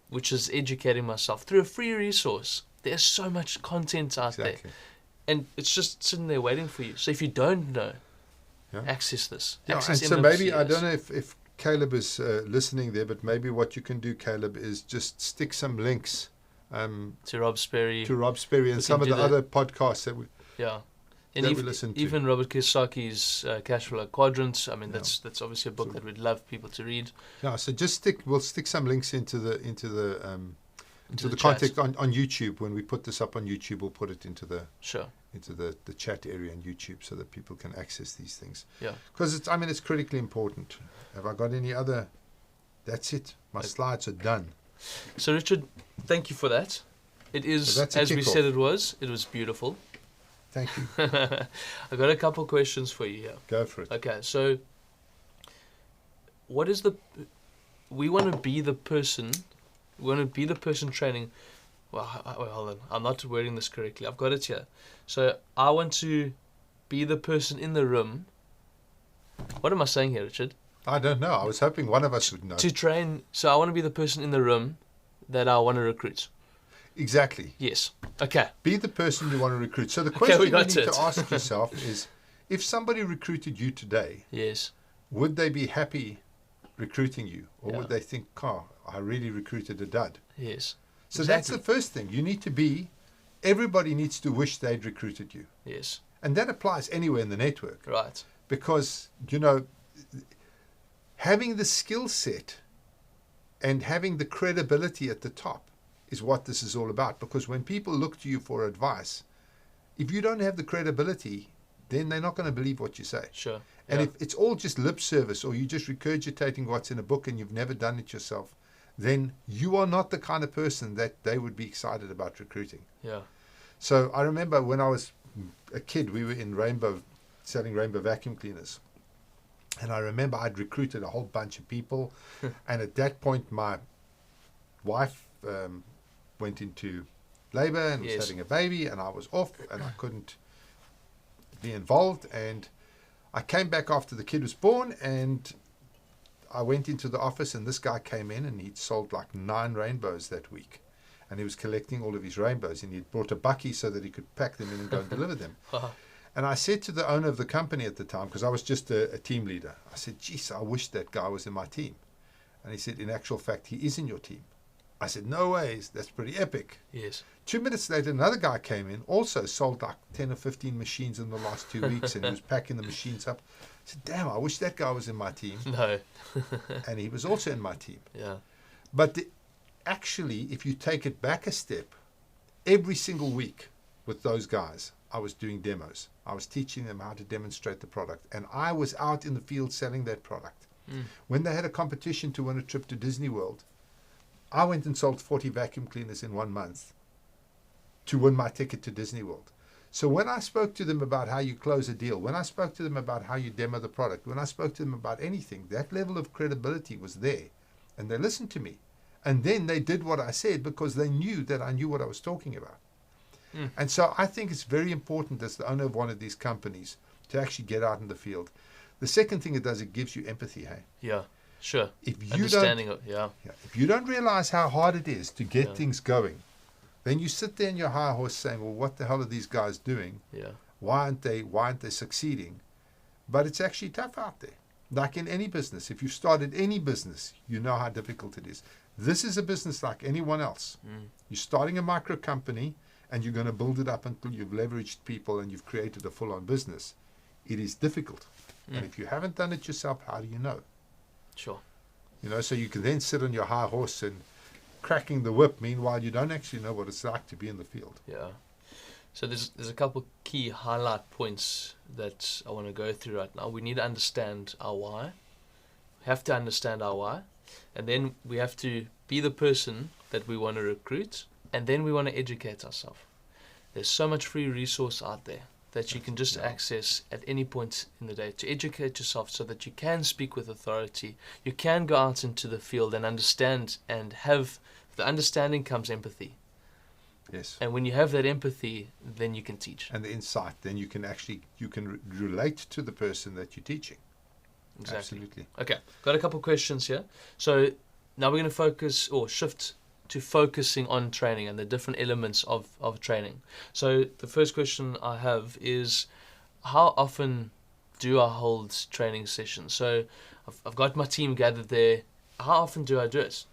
which is educating myself through a free resource. There's so much content out there, and it's just sitting there waiting for you. So if you don't know, access this. Access and so maybe, I don't know if Caleb is listening there, but maybe what you can do, Caleb, is just stick some links to Rob Sperry and some of the other podcasts that we and we listen to. Even Robert Kiyosaki's Cash Flow Quadrant. I mean, that's obviously a book that we'd love people to read. Yeah, so we'll stick some links into the contact on YouTube. When we put this up on YouTube, we'll put it into the chat area on YouTube so that people can access these things. Yeah. Because it's critically important. Have I got any other? That's it. My slides are done. So Richard, thank you for that. It is, as we said it was beautiful. Thank you. I've got a couple questions for you here. Go for it. Okay, so we want to be the person training. Well, hold on. I'm not wording this correctly. I've got it here. So I want to be the person in the room. What am I saying here, Richard? I don't know. I was hoping one of us would know. To train. So I want to be the person in the room that I want to recruit. Exactly. Yes. Okay. Be the person you want to recruit. So the question you need to ask yourself is, if somebody recruited you today, yes, would they be happy recruiting you? Or would they think, I really recruited a dud? Yes. So that's the first thing. You need to be, everybody needs to wish they'd recruited you. Yes. And that applies anywhere in the network. Right. Because, having the skill set and having the credibility at the top is what this is all about. Because when people look to you for advice, if you don't have the credibility, then they're not going to believe what you say. Sure. And if it's all just lip service, or you're just regurgitating what's in a book and you've never done it yourself, then you are not the kind of person that they would be excited about recruiting. Yeah. So I remember when I was a kid, we were in Rainbow, selling Rainbow vacuum cleaners. And I remember I'd recruited a whole bunch of people. And at that point, my wife went into labor and was having a baby, and I was off and I couldn't be involved. And I came back after the kid was born, and I went into the office, and this guy came in, and he'd sold like 9 rainbows that week. And he was collecting all of his rainbows, and he'd brought a bucky so that he could pack them in and go and deliver them. And I said to the owner of the company at the time, because I was just a team leader, I said, geez, I wish that guy was in my team. And he said, in actual fact, he is in your team. I said, no ways, that's pretty epic. Yes. 2 minutes later, another guy came in, also sold like 10 or 15 machines in the last 2 weeks, and he was packing the machines up. I said, damn, I wish that guy was in my team. No. And he was also in my team. Yeah. But actually, if you take it back a step, every single week with those guys, I was doing demos. I was teaching them how to demonstrate the product. And I was out in the field selling that product. When they had a competition to win a trip to Disney World, I went and sold 40 vacuum cleaners in 1 month to win my ticket to Disney World. So when I spoke to them about how you close a deal, when I spoke to them about how you demo the product, when I spoke to them about anything, that level of credibility was there. And they listened to me. And then they did what I said because they knew that I knew what I was talking about. And so I think it's very important as the owner of one of these companies to actually get out in the field. The second thing it does, it gives you empathy, hey? Yeah, sure. If you if you don't realize how hard it is to get things going, then you sit there in your high horse saying, well, what the hell are these guys doing? Yeah. Why aren't they succeeding? But it's actually tough out there. Like in any business, if you've started any business, you know how difficult it is. This is a business like anyone else. You're starting a micro company, and you're going to build it up until you've leveraged people and you've created a full-on business. It is difficult. And if you haven't done it yourself, how do you know? Sure. So you can then sit on your high horse and cracking the whip. Meanwhile, you don't actually know what it's like to be in the field. Yeah. So there's a couple key highlight points that I want to go through right now. We need to understand our why. We have to understand our why. And then we have to be the person that we want to recruit. And then we want to educate ourselves. there's so much free resource out there that you can just access at any point in the day to educate yourself so that you can speak with authority. You can go out into the field and understand, and have the understanding comes empathy. Yes. And when you have that empathy, then you can teach. And the insight, then you can relate to the person that you're teaching. Exactly. Absolutely. Okay, got a couple of questions here. So now we're going to focus or shift to focusing on training and the different elements of training. So the first question I have is, how often do I hold training sessions? So I've got my team gathered there. How often do I do it?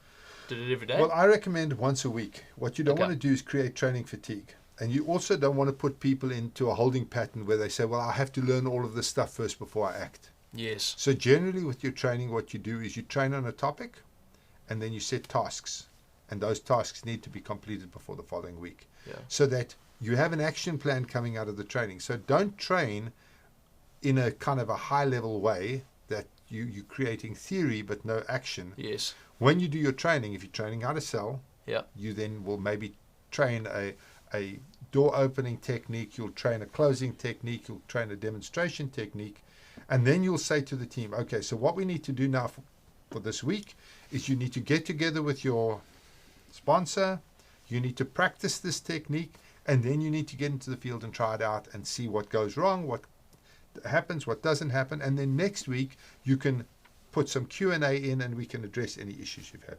Do it every day? Well, I recommend once a week. What you don't want to do is create training fatigue. And you also don't want to put people into a holding pattern where they say, well, I have to learn all of this stuff first before I act. Yes. So generally with your training, what you do is you train on a topic and then you set tasks. And those tasks need to be completed before the following week. Yeah. So that you have an action plan coming out of the training. So don't train in a kind of a high level way that you're creating theory but no action. Yes. When you do your training, if you're training how to sell, yeah, you then will maybe train a door opening technique, you'll train a closing technique, you'll train a demonstration technique, and then you'll say to the team, okay, so what we need to do now for this week is you need to get together with your sponsor, you need to practice this technique, and then you need to get into the field and try it out and see what goes wrong, what happens, what doesn't happen, and then next week you can put some Q&A in and we can address any issues you've had.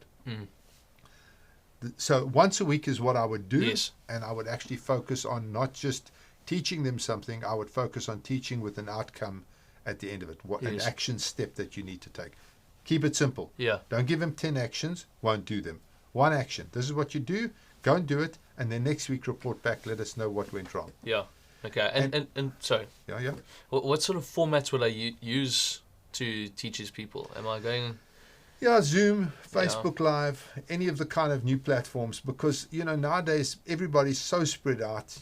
So once a week is what I would do. Yes. And I would actually focus on not just teaching them something, I would focus on teaching with an outcome at the end of it, an action step that you need to take. Keep it simple. Yeah. Don't give them 10 actions, won't do them. One action. This is what you do, go and do it, and then next week report back, let us know what went wrong. Yeah. Okay. And sorry. Yeah. What sort of formats will I use to teach these people? Am I going... Yeah, Zoom, Facebook Live, any of the kind of new platforms, because, nowadays everybody's so spread out,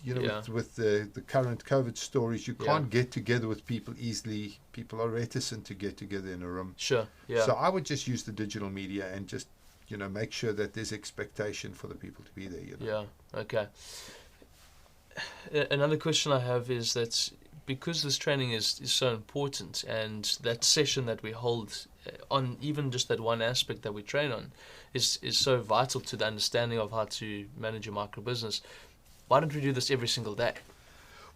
with the current COVID stories, you can't get together with people easily. People are reticent to get together in a room. Sure, yeah. So I would just use the digital media and just, make sure that there's expectation for the people to be there. Yeah, okay. Another question I have is that because this training is so important, and that session that we hold on even just that one aspect that we train on is so vital to the understanding of how to manage your micro business, why don't we do this every single day?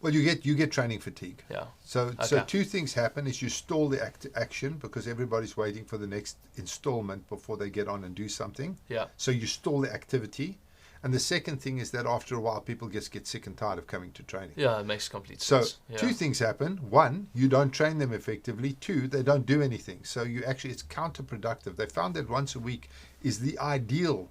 Well, you get training fatigue. Yeah. So two things happen is you stall the action because everybody's waiting for the next installment before they get on and do something. Yeah. So you stall the activity. And the second thing is that after a while, people just get sick and tired of coming to training. Yeah, it makes complete sense. So two things happen. One, you don't train them effectively. Two, they don't do anything. So it's counterproductive. They found that once a week is the ideal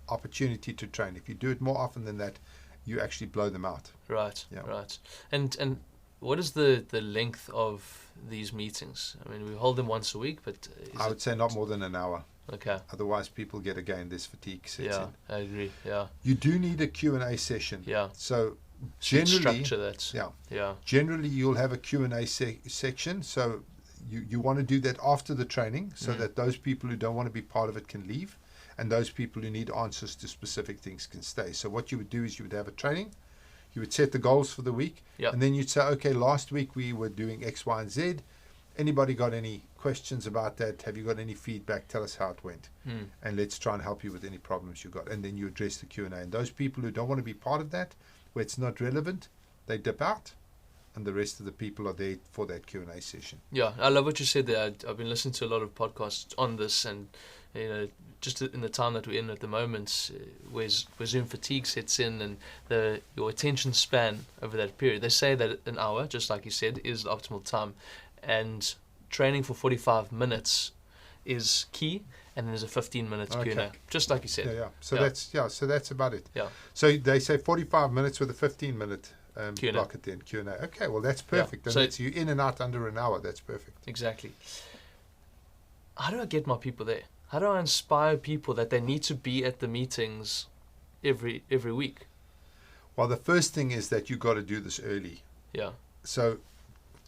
opportunity to train. If you do it more often than that, you actually blow them out. Right, yeah. Right. And what is the length of these meetings? I mean, we hold them once a week, but... I would say not more than an hour. Okay. Otherwise, people get, again, this fatigue sets in. I agree, yeah. You do need a Q&A session. Yeah. So generally... structure that. Yeah. Generally, you'll have a Q&A section. So you want to do that after the training so that those people who don't want to be part of it can leave. And those people who need answers to specific things can stay. So what you would do is you would have a training. You would set the goals for the week. Yep. And then you'd say, okay, last week we were doing X, Y, and Z. Anybody got any questions about that? Have you got any feedback? Tell us how it went. And let's try and help you with any problems you got. And then you address the Q&A. And those people who don't want to be part of that, where it's not relevant, they dip out. And the rest of the people are there for that Q&A session. Yeah, I love what you said there. I've been listening to a lot of podcasts on this, and just in the time that we're in at the moment, where Zoom fatigue sets in, and your attention span over that period. They say that an hour, just like you said, is the optimal time, and training for 45 minutes is key. And then there's a 15-minute Q&A, just like you said. So that's about it. Yeah. So they say 45 minutes with a 15-minute. Block at the end, Q&A. Okay, well, that's perfect. And so that's you in and out under an hour. That's perfect. Exactly. How do I get my people there? How do I inspire people that they need to be at the meetings every week? Well, the first thing is that you've got to do this early. Yeah. So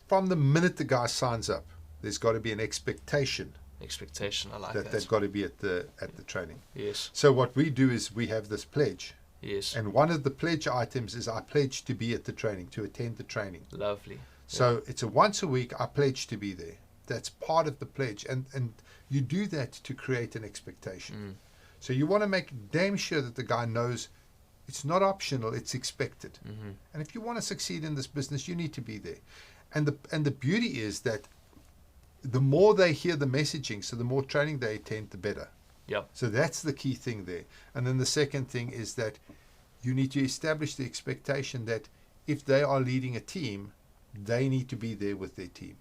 from the minute the guy signs up, there's got to be an expectation. I like that. They've got to be at the training. Yes. So what we do is we have this pledge. Yes. And one of the pledge items is I pledge to be at the training, to attend the training. Lovely. So it's a once a week, I pledge to be there. That's part of the pledge. And you do that to create an expectation. So you want to make damn sure that the guy knows it's not optional, it's expected. And if you want to succeed in this business, you need to be there. And the beauty is that the more they hear the messaging, so the more training they attend, the better. Yep. So that's the key thing there. And then the second thing is that you need to establish the expectation that if they are leading a team, they need to be there with their team.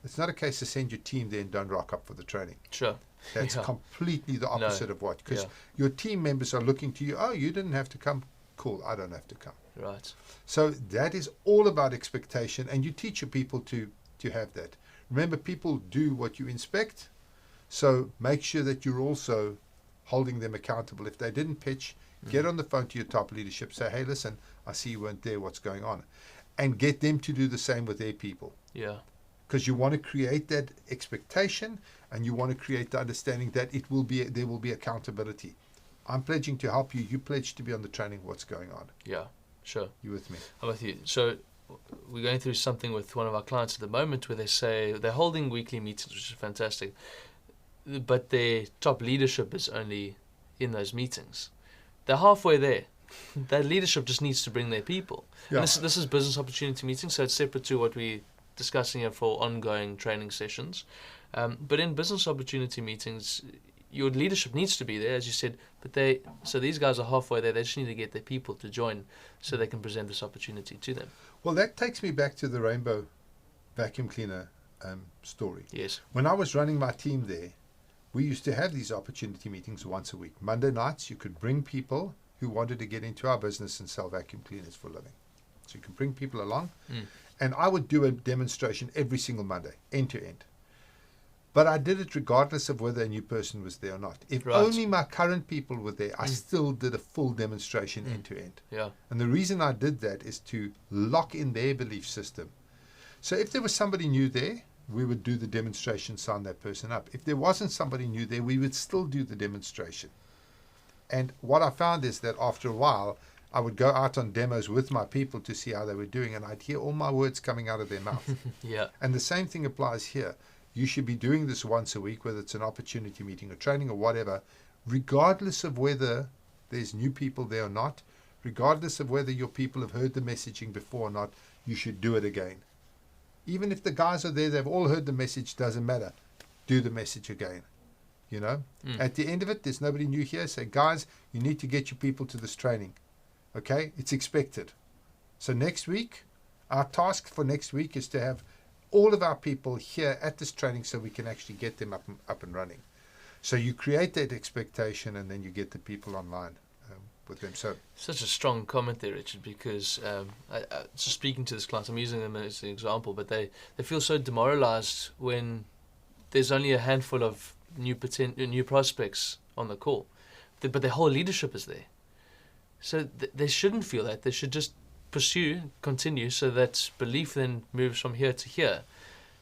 It's not a case to send your team there and don't rock up for the training. Sure. That's completely the opposite of what, because your team members are looking to you, oh, you didn't have to come. Cool, I don't have to come. Right. So that is all about expectation, and you teach your people to have that. Remember, people do what you inspect, so make sure that you're also holding them accountable. If they didn't pitch, get on the phone to your top leadership, say, hey, listen, I see you weren't there, what's going on? And get them to do the same with their people. Yeah. Because you want to create that expectation, and you want to create the understanding that there will be accountability. I'm pledging to help you. You pledge to be on the training. What's going on? Yeah, sure. You with me? I'm with you. So we're going through something with one of our clients at the moment where they say they're holding weekly meetings, which is fantastic, but their top leadership is only in those meetings. They're halfway there. That leadership just needs to bring their people. Yeah. And this is business opportunity meetings, so it's separate to what we're discussing here for ongoing training sessions. But in business opportunity meetings, your leadership needs to be there, as you said, but so these guys are halfway there. They just need to get their people to join so they can present this opportunity to them. Well, that takes me back to the Rainbow vacuum cleaner story. Yes. When I was running my team there, we used to have these opportunity meetings once a week. Monday nights, you could bring people who wanted to get into our business and sell vacuum cleaners for a living. So you can bring people along, and I would do a demonstration every single Monday, end to end. But I did it regardless of whether a new person was there or not. If only my current people were there, I still did a full demonstration end to end. Yeah. And the reason I did that is to lock in their belief system. So if there was somebody new there, we would do the demonstration, sign that person up. If there wasn't somebody new there, we would still do the demonstration. And what I found is that after a while, I would go out on demos with my people to see how they were doing, and I'd hear all my words coming out of their mouth. Yeah. And the same thing applies here. You should be doing this once a week, whether it's an opportunity meeting or training or whatever, regardless of whether there's new people there or not, regardless of whether your people have heard the messaging before or not, you should do it again. Even if the guys are there, they've all heard the message, doesn't matter. Do the message again. You know, at the end of it, there's nobody new here. Say, guys, you need to get your people to this training. Okay? It's expected. So next week, our task for next week is to have all of our people here at this training so we can actually get them up and running. So you create that expectation, and then you get the people online with them. So such a strong comment there, Richard, because just speaking to this client, I'm using them as an example, but they feel so demoralized when there's only a handful of new prospects on the call, but their whole leadership is there. So they shouldn't feel that. They should just continue, so that belief then moves from here to here,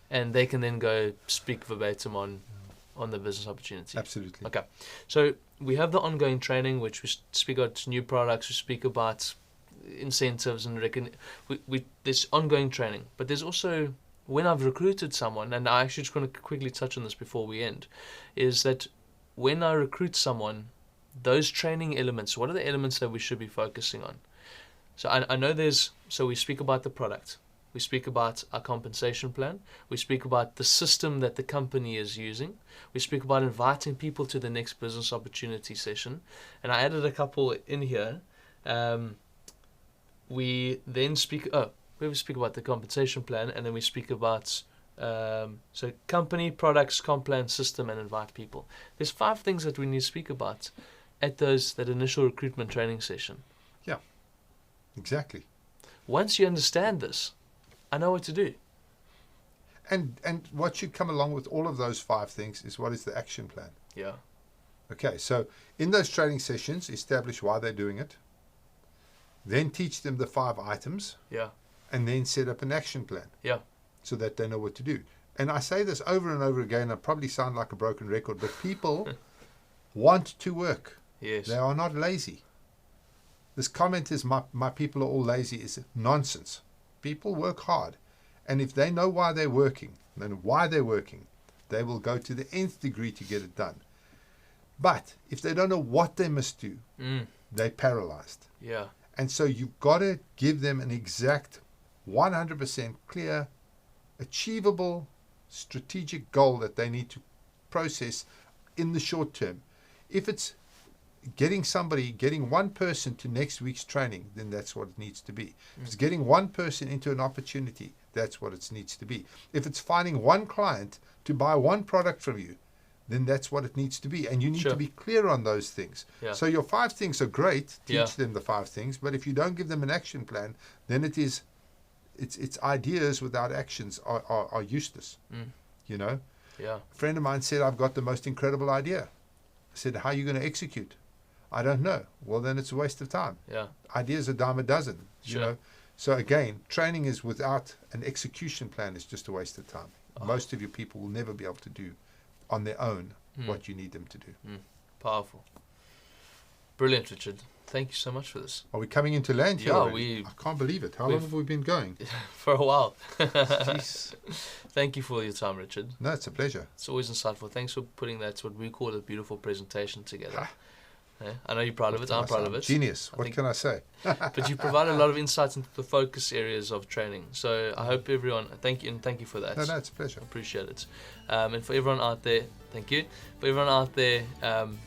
and they can then go speak verbatim on the business opportunity. Absolutely. Okay, so we have the ongoing training, which we speak about new products, we speak about incentives, and there's ongoing training, but there's also, when I've recruited someone, and I actually just want to quickly touch on this before we end, is that when I recruit someone, those training elements, what are the elements that we should be focusing on? So I know so we speak about the product, we speak about our compensation plan, we speak about the system that the company is using, we speak about inviting people to the next business opportunity session, and I added a couple in here. We then speak about the compensation plan, and then we speak about so company, products, comp plan, system, and invite people. There's 5 things that we need to speak about at that initial recruitment training session. Yeah, exactly. Once you understand this, I know what to do. And what should come along with all of those 5 things is, what is the action plan? Yeah. Okay, so in those training sessions, establish why they're doing it, then teach them the 5 items, Yeah. and then set up an action plan. Yeah. So that they know what to do. And I say this over and over again, I probably sound like a broken record, but people want to work. Yes. They are not lazy. This comment is my people are all lazy is nonsense. People work hard. And if they know why they're working, then why they're working, they will go to the nth degree to get it done. But if they don't know what they must do, they're paralyzed. Yeah. And so you've got to give them an exact 100% clear, achievable, strategic goal that they need to process in the short term. If it's getting one person to next week's training, then that's what it needs to be. If it's getting one person into an opportunity, that's what it needs to be. If it's finding one client to buy one product from you, then that's what it needs to be. And you need to be clear on those things. Yeah. So your 5 things are great. Teach them the 5 things. But if you don't give them an action plan, then it's ideas without actions are useless. You know? Yeah. A friend of mine said, I've got the most incredible idea. I said, how are you going to execute? I don't know. Well, then it's a waste of time. Yeah. Ideas are a dime a dozen. Sure. You know? So again, training is without an execution plan is just a waste of time. Most of your people will never be able to do on their own what you need them to do. Powerful. Brilliant, Richard. Thank you so much for this. Are we coming into land here? Yeah, I can't believe it. How long have we been going? For a while. Jeez. Thank you for your time, Richard. No, it's a pleasure. It's always insightful. Thanks for putting that, what we call a beautiful presentation together. Yeah, I know you're proud of it. I'm proud of it. Genius. What can I say? But you provide a lot of insights into the focus areas of training. So I hope everyone, thank you for that. No, it's a pleasure. Appreciate it. And for everyone out there, thank you. For everyone out there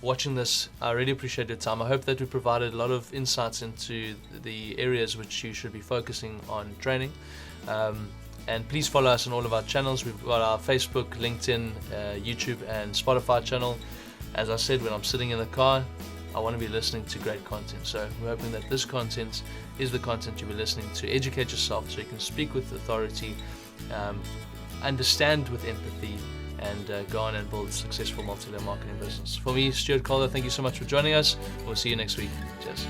watching this, I really appreciate your time. I hope that we provided a lot of insights into the areas which you should be focusing on training. And please follow us on all of our channels. We've got our Facebook, LinkedIn, YouTube, and Spotify channel. As I said, when I'm sitting in the car, I want to be listening to great content. So we're hoping that this content is the content you'll be listening to. Educate yourself so you can speak with authority, understand with empathy, and go on and build a successful multi-level marketing business. For me, Stuart Calder, thank you so much for joining us. We'll see you next week. Cheers.